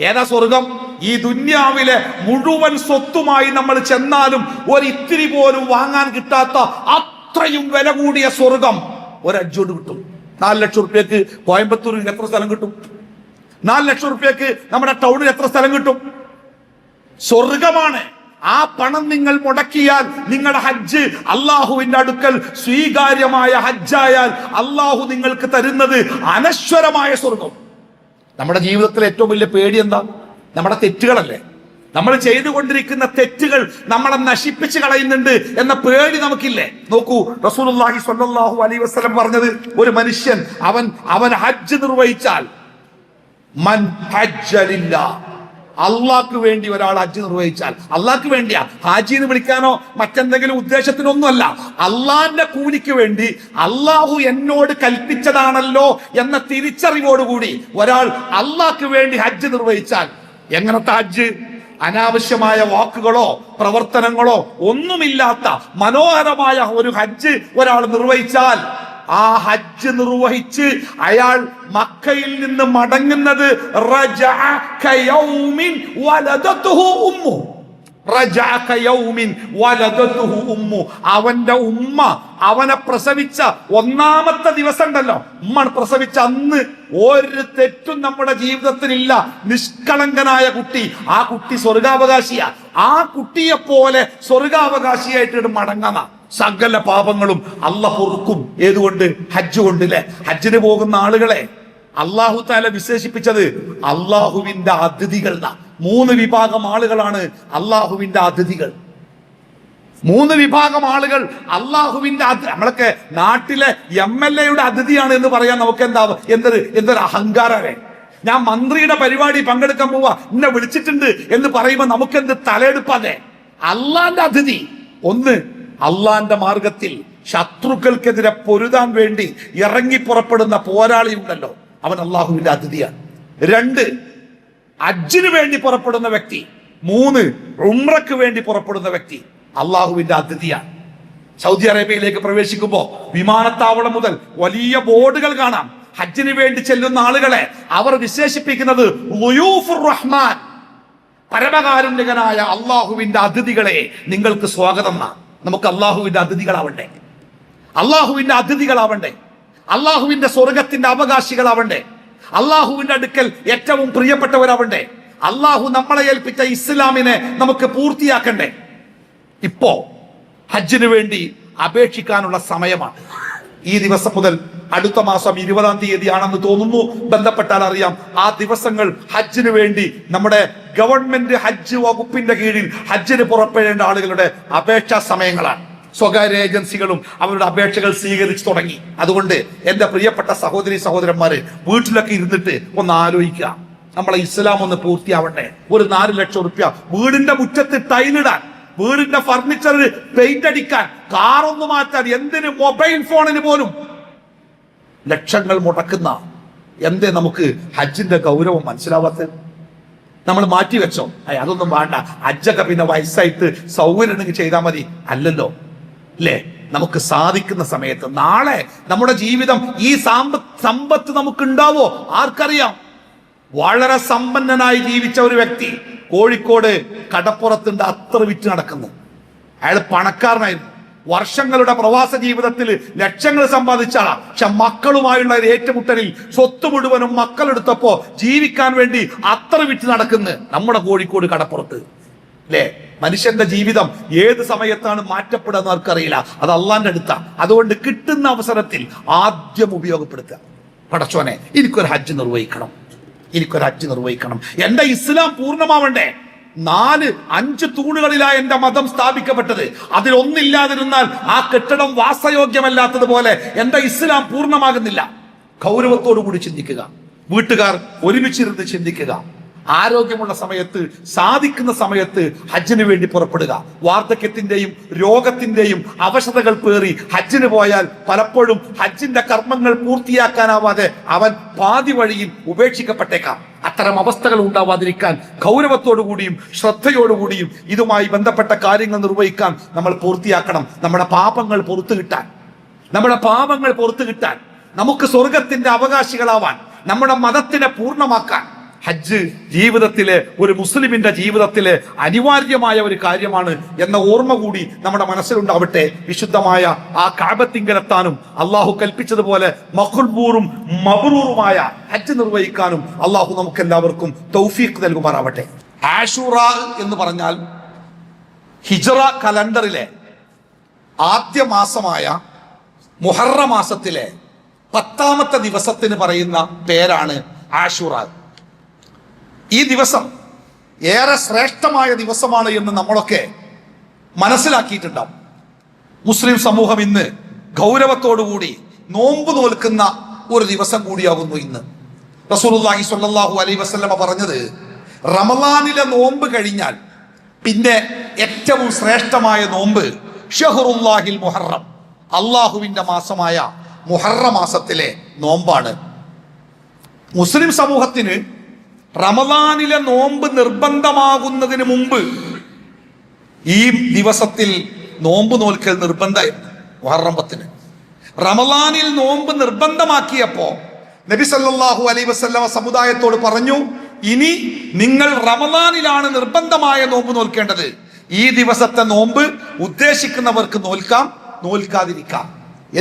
ഏതാ സ്വർഗം? ഈ ദുന്യാവിലെ മുഴുവൻ സ്വത്തുമായി നമ്മൾ ചെന്നാലും ഒരിത്തിരി പോലും വാങ്ങാൻ കിട്ടാത്ത അത്രയും വില കൂടിയ സ്വർഗം ഒരു ഹജ്ജോട് കിട്ടും. 4 ലക്ഷം റുപ്യക്ക് കോയമ്പത്തൂരിൽ എത്ര സ്ഥലം കിട്ടും? 4 ലക്ഷം റുപ്യക്ക് നമ്മുടെ ടൗണിൽ എത്ര സ്ഥലം കിട്ടും? സ്വർഗമാണ്. ആ പണം നിങ്ങൾ മുടക്കിയാൽ നിങ്ങളുടെ ഹജ്ജ് അള്ളാഹുവിന്റെ അടുക്കൽ സ്വീകാര്യമായ ഹജ്ജായാൽ അള്ളാഹു നിങ്ങൾക്ക് തരുന്നത് അനശ്വരമായ സ്വർഗം. നമ്മുടെ ജീവിതത്തിലെ ഏറ്റവും വലിയ പേടി എന്താ? നമ്മുടെ തെറ്റുകളല്ലേ. നമ്മൾ ചെയ്തുകൊണ്ടിരിക്കുന്ന തെറ്റുകൾ നമ്മളെ നശിപ്പിച്ച് കളയുന്നുണ്ട് എന്ന പേടി നമുക്കില്ലേ? നോക്കൂ, റസൂലുള്ളാഹി സ്വല്ലല്ലാഹു അലൈഹി വസല്ലം പറഞ്ഞത്, ഒരു മനുഷ്യൻ അവൻ ഹജ്ജ് നിർവഹിച്ചാൽ, മൻ ഹജ്ജ ലില്ലാഹ്, അള്ളാഹ്ക്ക് വേണ്ടി ഒരാൾ ഹജ്ജ് നിർവഹിച്ചാൽ, അള്ളാഹ്ക്ക് വേണ്ടിയാ, ഹാജി എന്ന് വിളിക്കാനോ മറ്റെന്തെങ്കിലും ഉദ്ദേശത്തിനൊന്നുമല്ല, അള്ളാഹിന്റെ കൂലിക്ക് വേണ്ടി, അള്ളാഹു എന്നോട് കൽപ്പിച്ചതാണല്ലോ എന്ന തിരിച്ചറിവോടുകൂടി ഒരാൾ അള്ളാഹ്ക്ക് വേണ്ടി ഹജ്ജ് നിർവഹിച്ചാൽ, എങ്ങനത്തെ ഹജ്ജ്? അനാവശ്യമായ വാക്കുകളോ പ്രവർത്തനങ്ങളോ ഒന്നുമില്ലാത്ത മനോഹരമായ ഒരു ഹജ്ജ് ഒരാൾ നിർവഹിച്ചാൽ, ആ ഹജ്ജ് നിർവഹിച്ച് അയാൾ മക്കയിൽ നിന്ന് മടങ്ങുന്നത് അവന്റെ ഉമ്മ അവനെ പ്രസവിച്ച 1ാമത്തെ ദിവസം ഉണ്ടല്ലോ, ഉമ്മ പ്രസവിച്ച അന്ന് ഒരു തെറ്റും നമ്മുടെ ജീവിതത്തിലില്ല, നിഷ്കളങ്കനായ കുട്ടി. ആ കുട്ടി സ്വർഗാവകാശിയാ. ആ കുട്ടിയെ പോലെ സ്വർഗാവകാശിയായിട്ട് മടങ്ങാന. സകല പാപങ്ങളും അള്ളാഹ് പൊറുക്കും. ഏതുകൊണ്ട്? ഹജ്ജ് കൊണ്ടില്ലേ. ഹജ്ജിന് പോകുന്ന ആളുകളെ അള്ളാഹു തആല വിശേഷിപ്പിച്ചത് അള്ളാഹുവിന്റെ അതിഥികൾ. 3 വിഭാഗം ആളുകളാണ് അള്ളാഹുവിന്റെ അതിഥികൾ. 3 വിഭാഗം ആളുകൾ അള്ളാഹുവിന്റെ നമ്മളൊക്കെ നാട്ടിലെ MLA യുടെ അതിഥിയാണ് എന്ന് പറയാൻ നമുക്ക് എന്തൊരു അഹങ്കാരേ. ഞാൻ മന്ത്രിയുടെ പരിപാടി പങ്കെടുക്കാൻ പോവാ, എന്നെ വിളിച്ചിട്ടുണ്ട് എന്ന് പറയുമ്പോൾ നമുക്കെന്ത് തലയെടുപ്പാതെ? അള്ളാന്റെ അതിഥി ഒന്ന്, അള്ളാന്റെ മാർഗത്തിൽ ശത്രുക്കൾക്കെതിരെ പൊരുതാൻ വേണ്ടി ഇറങ്ങി പുറപ്പെടുന്ന പോരാളി ഉണ്ടല്ലോ, അവൻ അള്ളാഹുവിന്റെ അതിഥിയാണ്. രണ്ട്, ഹജ്ജിന് വേണ്ടി പുറപ്പെടുന്ന വ്യക്തി. മൂന്ന്, ഉംറയ്ക്ക് വേണ്ടി പുറപ്പെടുന്ന വ്യക്തി അള്ളാഹുവിന്റെ അതിഥിയാണ്. സൗദി അറേബ്യയിലേക്ക് പ്രവേശിക്കുമ്പോൾ വിമാനത്താവളം മുതൽ വലിയ ബോർഡുകൾ കാണാം. ഹജ്ജിന് വേണ്ടി ചെല്ലുന്ന ആളുകളെ അവർ വിശേഷിപ്പിക്കുന്നത് ളുയൂഫുർ റഹ്മാൻ, പരമകാരുണ്യകനായ അള്ളാഹുവിന്റെ അതിഥികളെ നിങ്ങൾക്ക് സ്വാഗതം. നമുക്ക് അള്ളാഹുവിന്റെ അതിഥികളാവണ്ടേ, അള്ളാഹുവിന്റെ അതിഥികളാവണ്ടേ, അള്ളാഹുവിന്റെ സ്വർഗത്തിന്റെ അവകാശികളാവണ്ടേ, അള്ളാഹുവിന്റെ അടുക്കൽ ഏറ്റവും പ്രിയപ്പെട്ടവരാവണ്ടേ, അള്ളാഹു നമ്മളെ ഏൽപ്പിച്ച ഇസ്ലാമിനെ നമുക്ക് പൂർത്തിയാക്കണ്ടേ. ഇപ്പോ ഹജ്ജിന് വേണ്ടി അപേക്ഷിക്കാനുള്ള സമയമാണ്. ഈ ദിവസം മുതൽ അടുത്ത മാസം 20-ാം തീയതി ആണെന്ന് തോന്നുന്നു, ബന്ധപ്പെട്ടാൽ അറിയാം. ആ ദിവസങ്ങൾ ഹജ്ജിന് വേണ്ടി നമ്മുടെ ഗവൺമെന്റ് ഹജ്ജ് വകുപ്പിന്റെ കീഴിൽ ഹജ്ജിന് പുറപ്പെടേണ്ട ആളുകളുടെ അപേക്ഷാ സമയങ്ങളാണ്. സ്വകാര്യ ഏജൻസികളും അവരുടെ അപേക്ഷകൾ സ്വീകരിച്ചു തുടങ്ങി. അതുകൊണ്ട് എന്റെ പ്രിയപ്പെട്ട സഹോദരി സഹോദരന്മാര്, വീട്ടിലൊക്കെ ഇരുന്നിട്ട് ഒന്ന് ആലോചിക്കുക, നമ്മളെ ഇസ്ലാം ഒന്ന് പൂർത്തിയാവണ്ടേ. ഒരു 4 ലക്ഷം റുപ്യ വീടിന്റെ മുറ്റത്ത് ടൈലിടാൻ, വീടിന്റെ ഫർണിച്ചറിൽ പെയിന്റ് അടിക്കാൻ, കാറൊന്നു മാറ്റാൻ, എന്തിന് മൊബൈൽ ഫോണിന് പോലും ലക്ഷങ്ങൾ മുടക്കുന്ന എന്തേ നമുക്ക് ഹജ്ജിന്റെ ഗൗരവം മനസ്സിലാവാത്ത? നമ്മൾ മാറ്റി വെച്ചോ, അതൊന്നും വേണ്ട, ഹജ്ജൊക്കെ പിന്നെ വയസ്സായിട്ട് സൗകര്യം ഉണ്ടെങ്കിൽ ചെയ്താൽ മതി. അല്ലല്ലോ, അല്ലേ? നമുക്ക് സാധിക്കുന്ന സമയത്ത് നാളെ നമ്മുടെ ജീവിതം, ഈ സമ്പത്ത് നമുക്ക് ഉണ്ടാവോ ആർക്കറിയാം? വളരെ സമ്പന്നനായി ജീവിച്ച ഒരു വ്യക്തി കോഴിക്കോട് കടപ്പുറത്തുണ്ട്, അത്ര വിറ്റ് നടക്കുന്നു. അയാൾ പണക്കാരനായിരുന്നു. വർഷങ്ങളുടെ പ്രവാസ ജീവിതത്തിൽ ലക്ഷങ്ങൾ സമ്പാദിച്ച ആളാ. പക്ഷെ മക്കളുമായുള്ള ഒരു ഏറ്റുമുട്ടലിൽ സ്വത്ത് മുഴുവനും മക്കളെടുത്തപ്പോ ജീവിക്കാൻ വേണ്ടി അത്ര വിറ്റ് നടക്കുന്നു നമ്മുടെ കോഴിക്കോട് കടപ്പുറത്ത്. അല്ലേ? മനുഷ്യന്റെ ജീവിതം ഏത് സമയത്താണ് മാറ്റപ്പെടുക എന്ന് ആർക്കറിയില്ല. അത് അള്ളാന്റെ അടുത്താ. അതുകൊണ്ട് കിട്ടുന്ന അവസരത്തിൽ ആദ്യം ഉപയോഗപ്പെടുത്തുക. പടച്ചോനെ, എനിക്കൊരു ഹജ്ജ് നിർവഹിക്കണം, എനിക്കൊരു ഹജ്ജ് നിർവഹിക്കണം. എന്റെ ഇസ്ലാം പൂർണ്ണമാവണ്ടേ. 4-5 തൂണുകളിലായി എന്റെ മതം സ്ഥാപിക്കപ്പെട്ടത്. അതിലൊന്നില്ലാതിരുന്നാൽ ആ കെട്ടിടം വാസയോഗ്യമല്ലാത്തതുപോലെ എന്റെ ഇസ്ലാം പൂർണ്ണമാകുന്നില്ല. ഗൗരവത്തോടു കൂടി ചിന്തിക്കുക. വീട്ടുകാർ ഒരുമിച്ചിരുന്ന് ചിന്തിക്കുക. ആരോഗ്യമുള്ള സമയത്ത്, സാധിക്കുന്ന സമയത്ത് ഹജ്ജിന് വേണ്ടി പുറപ്പെടുക. വാർദ്ധക്യത്തിന്റെയും രോഗത്തിന്റെയും അവശതകൾ പേറി ഹജ്ജിന് പോയാൽ പലപ്പോഴും ഹജ്ജിന്റെ കർമ്മങ്ങൾ പൂർത്തിയാക്കാനാവാതെ അവൻ പാതി വഴിയിൽ ഉപേക്ഷിക്കപ്പെട്ടേക്കാം. അത്തരം അവസ്ഥകൾ ഉണ്ടാവാതിരിക്കാൻ ഗൗരവത്തോടുകൂടിയും ശ്രദ്ധയോടുകൂടിയും ഇതുമായി ബന്ധപ്പെട്ട കാര്യങ്ങൾ നിർവഹിക്കാൻ നമ്മൾ പൂർത്തിയാക്കണം. നമ്മുടെ പാപങ്ങൾ പുറത്തു കിട്ടാൻ, നമ്മുടെ പാപങ്ങൾ പുറത്തു കിട്ടാൻ, നമുക്ക് സ്വർഗത്തിന്റെ അവകാശികളാവാൻ, നമ്മുടെ മതത്തിനെ പൂർണ്ണമാക്കാൻ ഹജ്ജ് ജീവിതത്തിലെ, ഒരു മുസ്ലിമിന്റെ ജീവിതത്തിലെ അനിവാര്യമായ ഒരു കാര്യമാണ് എന്ന ഓർമ്മ കൂടി നമ്മുടെ മനസ്സിലുണ്ടാവട്ടെ. വിശുദ്ധമായ ആ കഅബത്തിങ്കലെത്താനും അള്ളാഹു കൽപ്പിച്ചതുപോലെ മഖ്ബൂറും മബ്റൂറുമായ ഹജ്ജ് നിർവഹിക്കാനും അള്ളാഹു നമുക്ക് എല്ലാവർക്കും തൗഫീഖ് നൽകുമാറാവട്ടെ. ആശൂറ എന്ന് പറഞ്ഞാൽ ഹിജ്റ കലണ്ടറിലെ ആദ്യ മാസമായ മുഹറം മാസത്തിലെ 10ാമത്തെ ദിവസത്തിന് പറയുന്ന പേരാണ് ആശൂറ. ഈ ദിവസം ഏറെ ശ്രേഷ്ഠമായ ദിവസമാണ് എന്ന് നമ്മളൊക്കെ മനസ്സിലാക്കിയിട്ടുണ്ടാവും. മുസ്ലിം സമൂഹം ഇന്ന് ഗൗരവത്തോടുകൂടി നോമ്പ് നോൽക്കുന്ന ഒരു ദിവസം കൂടിയാകുന്നു ഇന്ന്. റസൂലുള്ളാഹി സ്വല്ലല്ലാഹു അലൈഹി വസല്ലമ പറഞ്ഞത്, റമളാനിലെ നോമ്പ് കഴിഞ്ഞാൽ പിന്നെ ഏറ്റവും ശ്രേഷ്ഠമായ നോമ്പ് ഷഹ്റുല്ലാഹിൽ മുഹറം, അള്ളാഹുവിന്റെ മാസമായ മുഹറം മാസത്തിലെ നോമ്പാണ്. മുസ്ലിം സമൂഹത്തിന് റമളാനിലെ നോമ്പ് നിർബന്ധമാകുന്നതിന് മുമ്പ് ഈ ദിവസത്തിൽ നോമ്പ് നോൽക്കൽ നിർബന്ധമായിരുന്നു. മുഹറം 10 റമളാനിൽ നോമ്പ് നിർബന്ധമാക്കിയപ്പോ നബി സല്ലല്ലാഹു അലൈഹി വസല്ലമ സമുദായത്തോട് പറഞ്ഞു, ഇനി നിങ്ങൾ റമളാനിലാണ് നിർബന്ധമായ നോമ്പ് നോൽക്കേണ്ടത്. ഈ ദിവസത്തെ നോമ്പ് ഉദ്ദേശിക്കുന്നവർക്ക് നോൽക്കാം, നോൽക്കാതിരിക്കാം.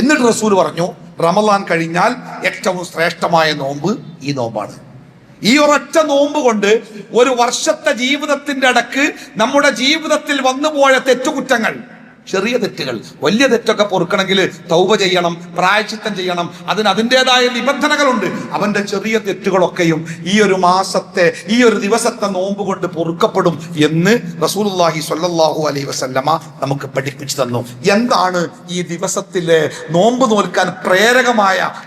എന്നിട്ട് റസൂൽ പറഞ്ഞു, റമളാൻ കഴിഞ്ഞാൽ ഏറ്റവും ശ്രേഷ്ഠമായ നോമ്പ് ഈ നോമ്പാണ്. ഈ ഒരൊറ്റ നോമ്പ് കൊണ്ട് ഒരു വർഷത്തെ ജീവിതത്തിന്റെ ഇടക്ക് നമ്മുടെ ജീവിതത്തിൽ വന്നുപോയ തെറ്റുകുറ്റങ്ങൾ, ചെറിയ തെറ്റുകൾ. വലിയ തെറ്റൊക്കെ പൊറുക്കണമെങ്കിൽ തൗബ ചെയ്യണം, പ്രായശ്ചിത്തം ചെയ്യണം, അതിന് അതിൻ്റെതായ നിബന്ധനകളുണ്ട്. അവന്റെ ചെറിയ തെറ്റുകളൊക്കെയും ഈ ഒരു മാസത്തെ, ഈ ഒരു ദിവസത്തെ നോമ്പ് കൊണ്ട് പൊറുക്കപ്പെടും എന്ന് റസൂലുള്ളാഹി സ്വല്ലല്ലാഹു അലൈഹി വസല്ലമ നമുക്ക് പഠിപ്പിച്ചു തന്നു. എന്താണ് ഈ ദിവസത്തിലെ നോമ്പ് നോൽക്കാൻ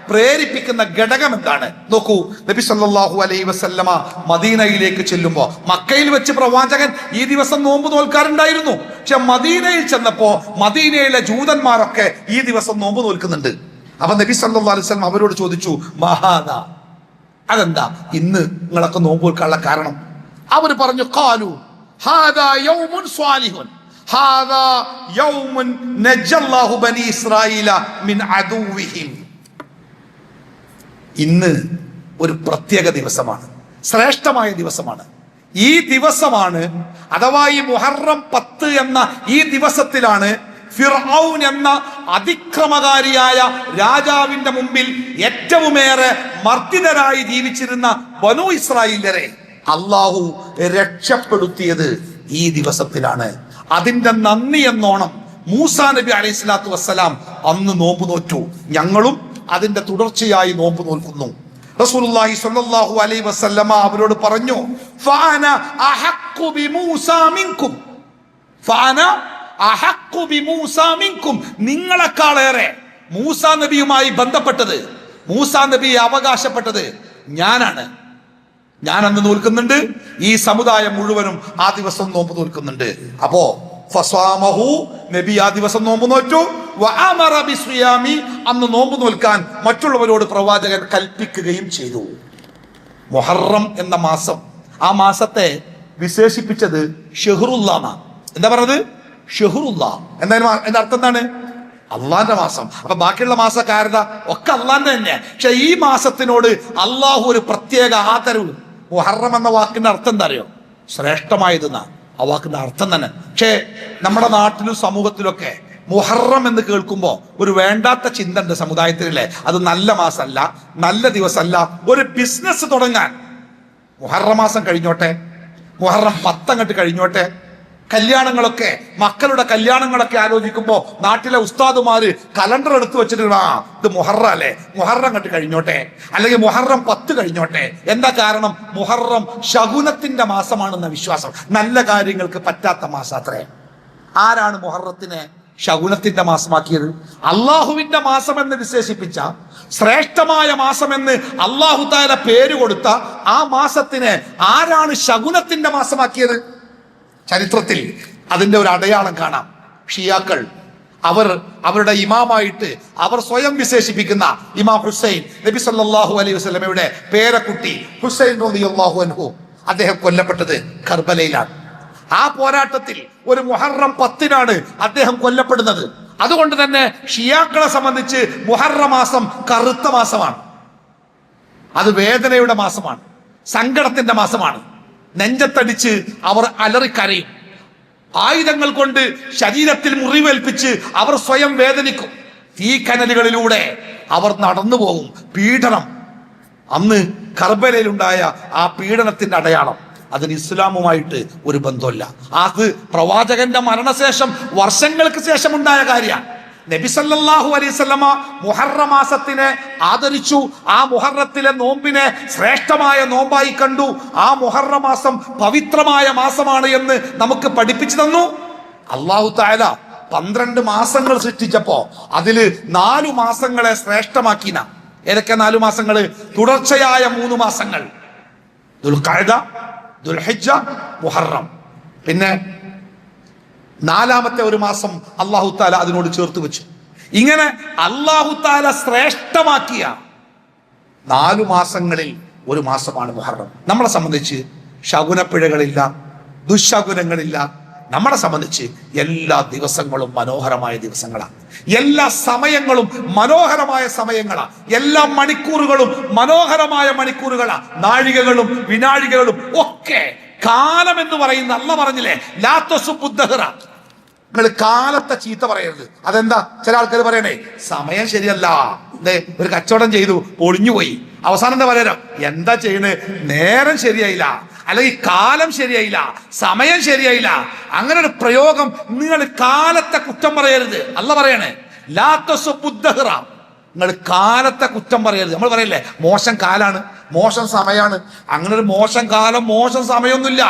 പ്രേരിപ്പിക്കുന്ന ഘടകം എന്താണ്? നോക്കൂ, നബി സല്ലല്ലാഹു അലൈഹി വസല്ലമ മദീനയിലേക്ക് ചെല്ലുമ്പോൾ, മക്കയിൽ വെച്ച് പ്രവാചകൻ ഈ ദിവസം നോമ്പ് നോൽക്കാറുണ്ടായിരുന്നു. പക്ഷെ മദീനയിൽ ചെന്നപ്പോ മദീനയിലെ ജൂതന്മാരൊക്കെ ഈ ദിവസം നോമ്പ് നോൽക്കുന്നുണ്ട്. അപ്പൊ നബി സല്ലല്ലാഹു അലൈഹി വസല്ലം അവരോട് ചോദിച്ചു, മഹാദാ, അതെന്താ ഇന്ന് നിങ്ങളൊക്കെ നോമ്പ് നോൽക്കാനുള്ള കാരണം? അവർ പറഞ്ഞു, ഖാലു ഹാദാ യൗമുൻ സ്വാലിഹുൻ ഹാദാ യൗമുൻ നജല്ലാഹു ബനി ഇസ്രായീല മിൻ അദുവിഹിം. ഇന്ന് ഒരു പ്രത്യേക ദിവസമാണ്, ശ്രേഷ്ഠമായ ദിവസമാണ്. ഈ ദിവസമാണ്, അഥവാ ഈ മുഹറം 10 എന്ന ഈ ദിവസത്തിലാണ് ഫിർഔൻ എന്ന അതിക്രമകാരിയായ രാജാവിന്റെ മുമ്പിൽ ഏറ്റവുമേറെ മർദ്ദിതരായി ജീവിച്ചിരുന്ന ബനൂ ഇസ്രായേലരെ അള്ളാഹു രക്ഷപ്പെടുത്തിയത് ഈ ദിവസത്തിലാണ്. അതിന്റെ നന്ദി എന്നോണം മൂസാ നബി അലൈഹി സ്വലാത്തു വസ്സലാം അന്ന് നോമ്പ് നോറ്റു. ഞങ്ങളും അതിന്റെ തുടർച്ചയായി നോമ്പ് നോൽക്കുന്നു. റസൂലുള്ളാഹി സ്വല്ലല്ലാഹു അലൈഹി വസല്ലമ അവരോട് പറഞ്ഞു, ഫഅന അഹഖു ബിമൂസാ മിൻകും, ഫഅന അഹഖു ബിമൂസാ മിൻകും, നിങ്ങളെക്കാളേറെ മൂസാ നബിയുമായി ബന്ധപ്പെട്ടത്, മൂസാ നബിയെ അവകാശപ്പെട്ടത് ഞാനാണ്. ഞാൻ അന്ന് നോൽക്കുന്നുണ്ട്, ഈ സമുദായം മുഴുവനും ആ ദിവസം നോമ്പ് നോൽക്കുന്നുണ്ട്. അപ്പോ ഫസ്വാമഹു, നബി ആ ദിവസം നോമ്പ് നോറ്റു. വഅമറ ബിസ്വിയാമി, അന്ന് നോമ്പ് നോൽക്കാൻ മറ്റുള്ളവരോട് പ്രവാചകൻ കൽപ്പിക്കുകയും ചെയ്തു. മുഹറം എന്ന മാസം, ആ മാസത്തെ വിശേഷിപ്പിച്ചത് ഷഹ്റുല്ലാ. എന്താ പറഞ്ഞത്? ഷഹ്റുല്ലാ. എന്താ അർത്ഥം? എന്താണ്? അള്ളാന്റെ മാസം. അപ്പൊ ബാക്കിയുള്ള മാസക്കാരത ഒക്കെ അള്ളാന്റെ തന്നെ. പക്ഷെ ഈ മാസത്തിനോട് അള്ളാഹു ഒരു പ്രത്യേക ആദരവ്. മുഹറം എന്ന വാക്കിന്റെ അർത്ഥം എന്താ അറിയോ? ശ്രേഷ്ഠമായതെന്നാ ആ വാക്കിന്റെ അർത്ഥം തന്നെ. പക്ഷേ നമ്മുടെ നാട്ടിലും സമൂഹത്തിലൊക്കെ മുഹറം എന്ന് കേൾക്കുമ്പോൾ ഒരു വേണ്ടാത്ത ചിന്ത ഉണ്ട് സമുദായത്തിലല്ലേ. അത് നല്ല മാസമല്ല, നല്ല ദിവസമല്ല. ഒരു ബിസിനസ് തുടങ്ങാൻ മുഹറം മാസം കഴിഞ്ഞോട്ടെ, മുഹറം 10 അങ്ങോട്ട് കഴിഞ്ഞോട്ടെ. കല്യാണങ്ങളൊക്കെ, മക്കളുടെ കല്യാണങ്ങളൊക്കെ ആലോചിക്കുമ്പോൾ നാട്ടിലെ ഉസ്താദുമാര് കലണ്ടർ എടുത്തു വെച്ചിട്ട്, ഇത് മുഹറം അല്ലേ, മുഹറം അങ്ങോട്ട് കഴിഞ്ഞോട്ടെ, അല്ലെങ്കിൽ മുഹറം 10 കഴിഞ്ഞോട്ടെ. എന്താ കാരണം? മുഹറം ശകുനത്തിന്റെ മാസമാണെന്ന വിശ്വാസം. നല്ല കാര്യങ്ങൾക്ക് പറ്റാത്ത മാസം അത്രേ. ആരാണ് മുഹറത്തിനെ ശകുനത്തിന്റെ മാസമാക്കിയത്? അള്ളാഹുവിന്റെ മാസം എന്ന് വിശേഷിപ്പിച്ച, ശ്രേഷ്ഠമായ മാസം എന്ന് അള്ളാഹു തആല പേര് കൊടുത്ത ആ മാസത്തിനെ ആരാണ് ശകുനത്തിന്റെ മാസമാക്കിയത്? ചരിത്രത്തിൽ അതിന്റെ ഒരു അടയാളം കാണാം. ഷിയാക്കൾ അവരുടെ ഇമാമായിട്ട് അവർ സ്വയം വിശേഷിപ്പിക്കുന്ന ഇമാം ഹുസൈൻ, നബി സല്ലല്ലാഹു അലൈഹി വസല്ലമയുടെ പേരക്കുട്ടി ഹുസൈൻ റളിയല്ലാഹു അൻഹു, അദ്ദേഹം കൊല്ലപ്പെട്ടത് കർബലയിലാണ്. ആ പോരാട്ടത്തിൽ ഒരു മുഹറം 10-നാണ് അദ്ദേഹം കൊല്ലപ്പെടുന്നത്. അതുകൊണ്ട് തന്നെ ഷിയാക്കളെ സംബന്ധിച്ച് മുഹറം മാസം കറുത്ത മാസമാണ്. അത് വേദനയുടെ മാസമാണ്, സങ്കടത്തിന്റെ മാസമാണ്. നെഞ്ചത്തടിച്ച് അവർ അലറിക്കരയും. ആയുധങ്ങൾ കൊണ്ട് ശരീരത്തിൽ മുറിവേൽപ്പിച്ച് അവർ സ്വയം വേദനിക്കും. തീക്കനലുകളിലൂടെ അവർ നടന്നു പോകും. പീഡനം, അന്ന് കർബലയിലുണ്ടായ ആ പീഡനത്തിന്റെ അടയാളം, അതിന് ഇസ്ലാമുമായിട്ട് ഒരു ബന്ധമില്ല. അത് പ്രവാചകന്റെ മരണശേഷം വർഷങ്ങൾക്ക് ശേഷം ഉണ്ടായ കാര്യമാണ്. നബി സല്ലല്ലാഹു അലൈഹി വസല്ലമ മുഹറം മാസത്തിനെ ആദരിച്ചു. ആ മുഹറത്തിലെ നോമ്പിനെ ശ്രേഷ്ഠമായ നോമ്പായി കണ്ടു. ആ മുഹറം മാസം പവിത്രമായ മാസമാണ് എന്ന് നമുക്ക് പഠിപ്പിച്ചു തന്നു. അല്ലാഹു തആല 12 മാസങ്ങൾ സൃഷ്ടിച്ചപ്പോ അതില് 4 മാസങ്ങളെ ശ്രേഷ്ഠമാക്കിന. ഏതൊക്കെ 4 മാസങ്ങള്? തുടർച്ചയായ 3 മാസങ്ങൾ, ദുൽഖഅദ, ദുൽഹിജ്ജ, മുഹറം. പിന്നെ 4-മത്തെ ഒരു മാസം അല്ലാഹു തആല അതിനോട് ചേർത്ത് വെച്ചു. ഇങ്ങനെ അല്ലാഹു തആല ശ്രേഷ്ഠമാക്കിയ 4 മാസങ്ങളിൽ ഒരു മാസമാണ് മുഹറം. നമ്മളെ സംബന്ധിച്ച് ശകുനപ്പിഴകളില്ല, ദുശകുനങ്ങളില്ല. നമ്മളെ സംബന്ധിച്ച് എല്ലാ ദിവസങ്ങളും മനോഹരമായ ദിവസങ്ങളാണ്. എല്ലാ സമയങ്ങളും മനോഹരമായ സമയങ്ങളാണ്. എല്ലാ മണിക്കൂറുകളും മനോഹരമായ മണിക്കൂറുകളാണ്. നാഴികകളും വിനാഴികകളും ഒക്കെ കാലം എന്ന് പറയുന്ന അല്ല പറഞ്ഞില്ലേ, ലാ തസുബ്ബുദ്ദഹ്റ, നിങ്ങൾ കാലത്തെ ചീത്ത പറയരുത്. അതെന്താ? ചില ആൾക്കാർ പറയണേ, സമയം ശരിയല്ല, ഒരു കച്ചവടം ചെയ്തു പൊളിഞ്ഞുപോയി, അവസാനം എന്താ പറയാ, എന്താ ചെയ്യണേ, നേരം ശരിയായില്ല. അല്ലെങ്കിൽ കാലം ശരിയായില്ല, സമയം ശരിയായില്ല, അങ്ങനെ ഒരു പ്രയോഗം. നിങ്ങൾ കാലത്തെ കുറ്റം പറയരുത്. അല്ല പറയണേ, ലാ തസുബ്ബുദ്ദഹ്റ, നിങ്ങൾ കാലത്തെ കുറ്റം പറയരുത്. നമ്മൾ പറയില്ലേ മോശം കാലാണ്, മോശം സമയമാണ്. അങ്ങനെ ഒരു മോശം കാലം മോശം സമയമൊന്നുമില്ല.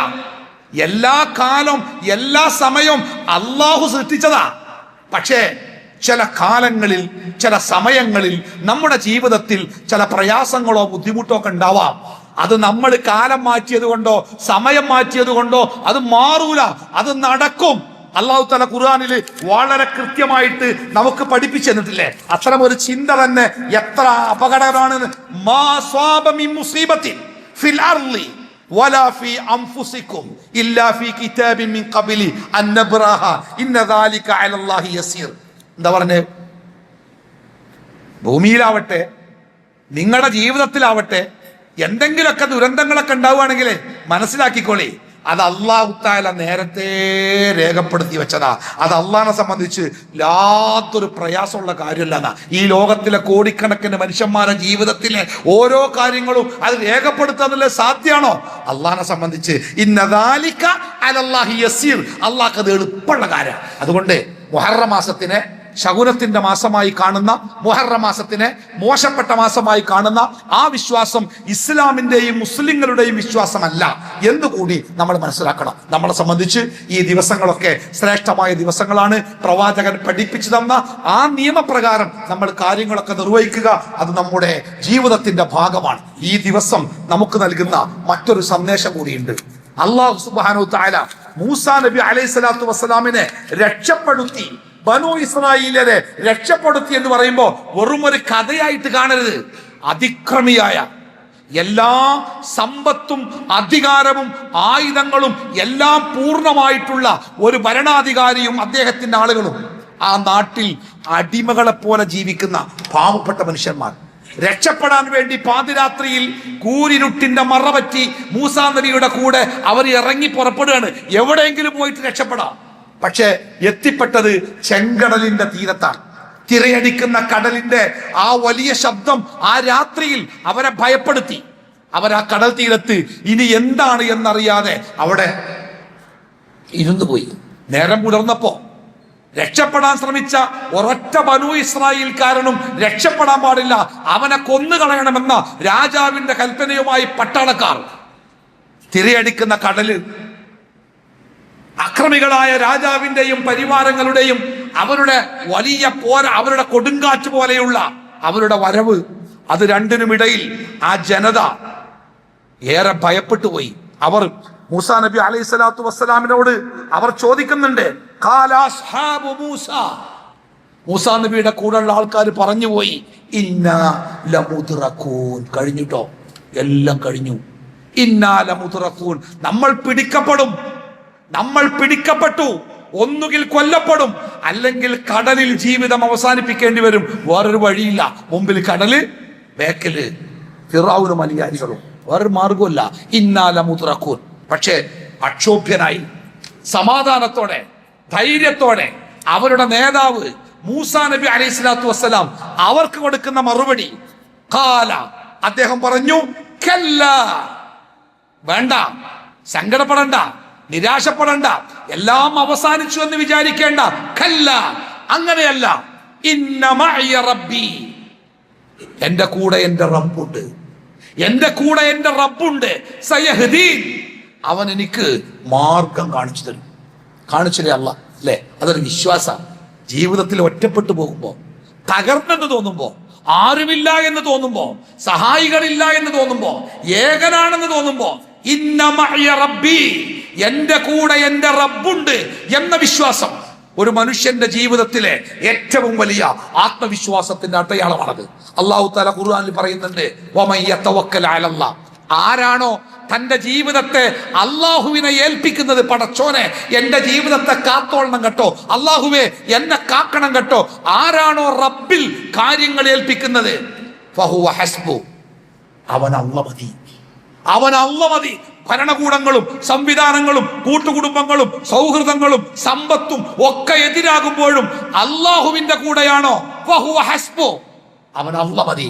എല്ലാ കാലം എല്ലാ സമയവും അള്ളാഹു സൃഷ്ടിച്ചതാ. പക്ഷേ ചില കാലങ്ങളിൽ ചില സമയങ്ങളിൽ നമ്മുടെ ജീവിതത്തിൽ ചില പ്രയാസങ്ങളോ ബുദ്ധിമുട്ടോ ഒക്കെ ഉണ്ടാവാം. അത് നമ്മൾ കാലം മാറ്റിയത് കൊണ്ടോ സമയം മാറ്റിയത് കൊണ്ടോ അത് മാറൂല, അത് നടക്കും. അല്ലാഹു തആല ഖുർആനിൽ വളരെ കൃത്യമായിട്ട് നമുക്ക് പഠിപ്പിച്ചു തന്നിട്ടില്ലേ? അത്തരം ഒരു ചിന്ത തന്നെ എത്ര അപകടകരമാണ്. മാ സ്വാബ മിൻ മുസീബത്തിൻ ഫിൽ അർളി വലാ ഫീ അൻഫുസികും ഇല്ലാ ഫീ കിതാബിൻ മിൻ ഖബ്ലി അൻ നബ്റാഹ ഇന്ന ദാലിക അലല്ലാഹി യസീർ. എന്താ പറഞ്ഞേ? ഭൂമിയിലാവട്ടെ നിങ്ങളുടെ ജീവിതത്തിലാവട്ടെ എന്തെങ്കിലുമൊക്കെ ദുരന്തങ്ങളൊക്കെ ഉണ്ടാവുകയാണെങ്കിൽ മനസ്സിലാക്കിക്കോളി, അത് അല്ലാഹു തആല നേരത്തെ രേഖപ്പെടുത്തി വെച്ചതാ. അത് അള്ളാഹിനെ സംബന്ധിച്ച് യാതൊരു പ്രയാസമുള്ള കാര്യമല്ല. ഈ ലോകത്തിലെ കോടിക്കണക്കിന് മനുഷ്യന്മാരുടെ ജീവിതത്തിലെ ഓരോ കാര്യങ്ങളും അത് രേഖപ്പെടുത്താന്നല്ലേ സാധ്യമാണോ? അള്ളാഹിനെ സംബന്ധിച്ച് ഇന്ന ദാലിക അലല്ലാഹി യസീർ, അള്ളാഹ്ക്ക് അത് എളുപ്പമുള്ള കാര്യം. അതുകൊണ്ട് മുഹറം മാസത്തിനെ ശകുനത്തിന്റെ മാസമായി കാണുന്ന, മുഹറം മാസത്തിനെ മോശപ്പെട്ട മാസമായി കാണുന്ന ആ വിശ്വാസം ഇസ്ലാമിന്റെയും മുസ്ലിങ്ങളുടെയും വിശ്വാസമല്ല എന്നുകൂടി നമ്മൾ മനസ്സിലാക്കണം. നമ്മളെ സംബന്ധിച്ച് ഈ ദിവസങ്ങളൊക്കെ ശ്രേഷ്ഠമായ ദിവസങ്ങളാണ്. പ്രവാചകൻ പഠിപ്പിച്ചു തന്ന ആ നിയമപ്രകാരം നമ്മൾ കാര്യങ്ങളൊക്കെ നിർവഹിക്കുക, അത് നമ്മുടെ ജീവിതത്തിന്റെ ഭാഗമാണ്. ഈ ദിവസം നമുക്ക് നൽകുന്ന മറ്റൊരു സന്ദേശം കൂടിയുണ്ട്. അല്ലാഹു സുബ്ഹാനഹു വ തആല മൂസാ നബി അലൈഹി സ്വലാത്തു വസ്സലാമിനെ രക്ഷപ്പെടുത്തി, ബനൂ ഇസ്രായേലിനെ രക്ഷപ്പെടുത്തി എന്ന് പറയുമ്പോൾ വെറും ഒരു കഥയായിട്ട് കാണരുത്. അതിക്രമിയായ എല്ലാ സമ്പത്തും അധികാരവും ആയുധങ്ങളും എല്ലാം പൂർണ്ണമായിട്ടുള്ള ഒരു ഭരണാധികാരിയും അദ്ദേഹത്തിന്റെ ആളുകളും ആ നാട്ടിൽ അടിമകളെ പോലെ ജീവിക്കുന്ന പാവപ്പെട്ട മനുഷ്യന്മാർ. രക്ഷപ്പെടാൻ വേണ്ടി പാതിരാത്രിയിൽ കൂരിരുട്ടിന്റെ മറപറ്റി മൂസാ നബിയുടെ കൂടെ അവർ ഇറങ്ങി പുറപ്പെടുകയാണ്, എവിടെയെങ്കിലും പോയിട്ട് രക്ഷപ്പെടാം. പക്ഷെ എത്തിപ്പെട്ടത് ചെങ്കടലിന്റെ തീരത്താണ്. തിരയടിക്കുന്ന കടലിന്റെ ആ വലിയ ശബ്ദം ആ രാത്രിയിൽ അവരെ ഭയപ്പെടുത്തി. അവർ ആ കടൽ തീരത്ത് ഇനി എന്താണ് എന്നറിയാതെ അവിടെ ഇരുന്നു പോയി. നേരം പുലർന്നപ്പോ രക്ഷപ്പെടാൻ ശ്രമിച്ച ഒരൊറ്റ ബനൂ ഇസ്രായേൽക്കാരനും രക്ഷപ്പെടാൻ പാടില്ല, അവനെ കൊന്നുകളയണമെന്ന രാജാവിന്റെ കൽപ്പനയുമായി പട്ടാളക്കാർ തിരയടിക്കുന്ന കടല്, അക്രമികളായ രാജാവിന്റെയും പരിവാരങ്ങളുടെയും അവരുടെ വലിയ അവരുടെ കൊടുങ്കാറ്റ് പോലെയുള്ള അവരുടെ വരവ്, അത് രണ്ടിനുമിടയിൽ ആ ജനത ഏറെ ഭയപ്പെട്ടു പോയി. അവർ മൂസാ നബി അലൈഹി സ്വലാത്തു വസ്സലാമിനോട് അവർ ചോദിക്കുന്നുണ്ട്, മൂസാ നബിയുടെ കൂടെയുള്ള ആൾക്കാർ പറഞ്ഞുപോയി, ഇന്നാ ലമുദ്റകൂൻ, കഴിഞ്ഞുട്ടോ, എല്ലാം കഴിഞ്ഞു. ഇന്നാ ലമുദ്റകൂൻ, നമ്മൾ പിടിക്കപ്പെടും, നമ്മൾ പിടിക്കപ്പെട്ടു, ഒന്നുകിൽ കൊല്ലപ്പെടും, അല്ലെങ്കിൽ കടലിൽ ജീവിതം അവസാനിപ്പിക്കേണ്ടി വരും. വേറൊരു വഴിയില്ല. മുമ്പിൽ കടല്, ബേക്കില് ഫിറഔനും അനുയായികളും, വേറൊരു മാർഗമില്ല. ഇന്നാ ലമുദ്റകൂൻ. പക്ഷേ അക്ഷോഭ്യനായി സമാധാനത്തോടെ ധൈര്യത്തോടെ അവരുടെ നേതാവ് മൂസാ നബി അലൈഹി സ്വലാത്തു വസ്സലാം അവർക്ക് കൊടുക്കുന്ന മറുപടി, ഖാല, അദ്ദേഹം പറഞ്ഞു, കല്ലാ, വേണ്ട, സങ്കടപ്പെടണ്ട, നിരാശപ്പെടണ്ട, എല്ലാം അവസാനിച്ചു എന്ന് വിചാരിക്കേണ്ട. കല്ല, അങ്ങനെയല്ല. ഇന്ന മഅയ റബ്ബി, എന്റെ കൂടെ എന്റെ റബ്ബുണ്ട്, എന്റെ കൂടെ എന്റെ റബ്ബുണ്ട്. സയഹ്ദീൻ, അവൻ എനിക്ക് മാർഗം കാണിച്ചു തരും. കാണിച്ചില്ലേ അല്ലാ, അല്ലേ? അതൊരു വിശ്വാസ. ജീവിതത്തിൽ ഒറ്റപ്പെട്ടു പോകുമ്പോ, തകർന്നെന്ന് തോന്നുമ്പോ, ആരുമില്ല എന്ന് തോന്നുമ്പോ, സഹായികളില്ല എന്ന് തോന്നുമ്പോ, ഏകനാണെന്ന് തോന്നുമ്പോ, ഇന്ന മഅയ റബ്ബി, എന്റെ കൂടെ എന്റെ റബ്ബുണ്ട് എന്ന വിശ്വാസം ഒരു മനുഷ്യന്റെ ജീവിതത്തിലെ ഏറ്റവും വലിയ ആത്മവിശ്വാസത്തിന്റെ അടയാളമാണത്. അല്ലാഹു തആല ഖുർആനിൽ പറയുന്നുണ്ട്, വമൻ യതവക്കൽ അലല്ലാഹ്, ആരാണോ തന്റെ ജീവിതത്തെ അള്ളാഹുവിനെ ഏൽപ്പിക്കുന്നത്, പടച്ചോനെ എന്റെ ജീവിതത്തെ കാത്തോളണം കേട്ടോ, അള്ളാഹുവേ എന്നെ കാക്കണം കേട്ടോ, ആരാണോ റബ്ബിൽ കാര്യങ്ങൾ ഏൽപ്പിക്കുന്നത്, ഫഹുവ ഹസ്ബു, അവൻ അല്ലാഹ് മതി, അവൻ അല്ലാഹ് മതി. ഭരണകൂടങ്ങളും സംവിധാനങ്ങളും കൂട്ടുകുടുംബങ്ങളും സൗഹൃദങ്ങളും സമ്പത്തും ഒക്കെ എതിരാകുമ്പോഴും അള്ളാഹുവിന്റെ കൂടെയാണോ, ഫഹുവ ഹസ്ബു, അവൻ അല്ലാഹ് മതി.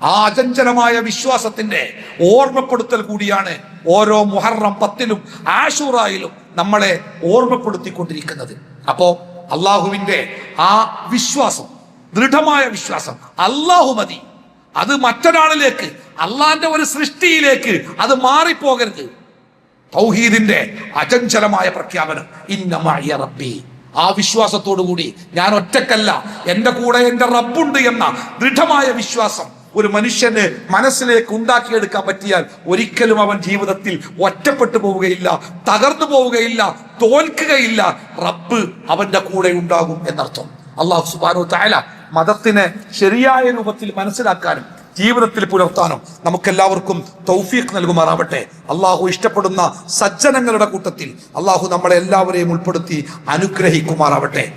ആ അചഞ്ചലമായ വിശ്വാസത്തിന്റെ ഓർമ്മപ്പെടുത്തൽ കൂടിയാണ് ഓരോ മുഹറം 10-ലും ആശൂറായിലും നമ്മളെ ഓർമ്മപ്പെടുത്തിക്കൊണ്ടിരിക്കുന്നത്. അപ്പോ അള്ളാഹുവിന്റെ ആ വിശ്വാസം, ദൃഢമായ വിശ്വാസം, അള്ളാഹു മതി, അത് മറ്റൊരാളിലേക്ക്, അള്ളാന്റെ ഒരു സൃഷ്ടിയിലേക്ക് അത് മാറിപ്പോകരുത്. തൗഹീദിന്റെ അചഞ്ചലമായ പ്രഖ്യാപനം, ഇന്ന മഅയ റബ്ബി. ആ വിശ്വാസത്തോടു കൂടി ഞാൻ ഒറ്റക്കല്ല, എന്റെ കൂടെ എന്റെ റബ്ബുണ്ട് എന്ന ദൃഢമായ വിശ്വാസം ഒരു മനുഷ്യന് മനസ്സിലേക്ക് ഉണ്ടാക്കിയെടുക്കാൻ പറ്റിയാൽ ഒരിക്കലും അവൻ ജീവിതത്തിൽ ഒറ്റപ്പെട്ടു പോവുകയില്ല, തകർന്നു പോവുകയില്ല, തോൽക്കുകയില്ല. റബ്ബ് അവന്റെ കൂടെ ഉണ്ടാകും എന്നർത്ഥം. അല്ലാഹു സുബ്ഹാനഹു വ തആല മതത്തിനെ ശരിയായ രൂപത്തിൽ മനസ്സിലാക്കാനും ജീവിതത്തിൽ പുലർത്താനും നമുക്കെല്ലാവർക്കും തൗഫീഖ് നൽകുമാറാവട്ടെ. അള്ളാഹു ഇഷ്ടപ്പെടുന്ന സജ്ജനങ്ങളുടെ കൂട്ടത്തിൽ അള്ളാഹു നമ്മളെ എല്ലാവരെയും ഉൾപ്പെടുത്തി അനുഗ്രഹിക്കുമാറാവട്ടെ.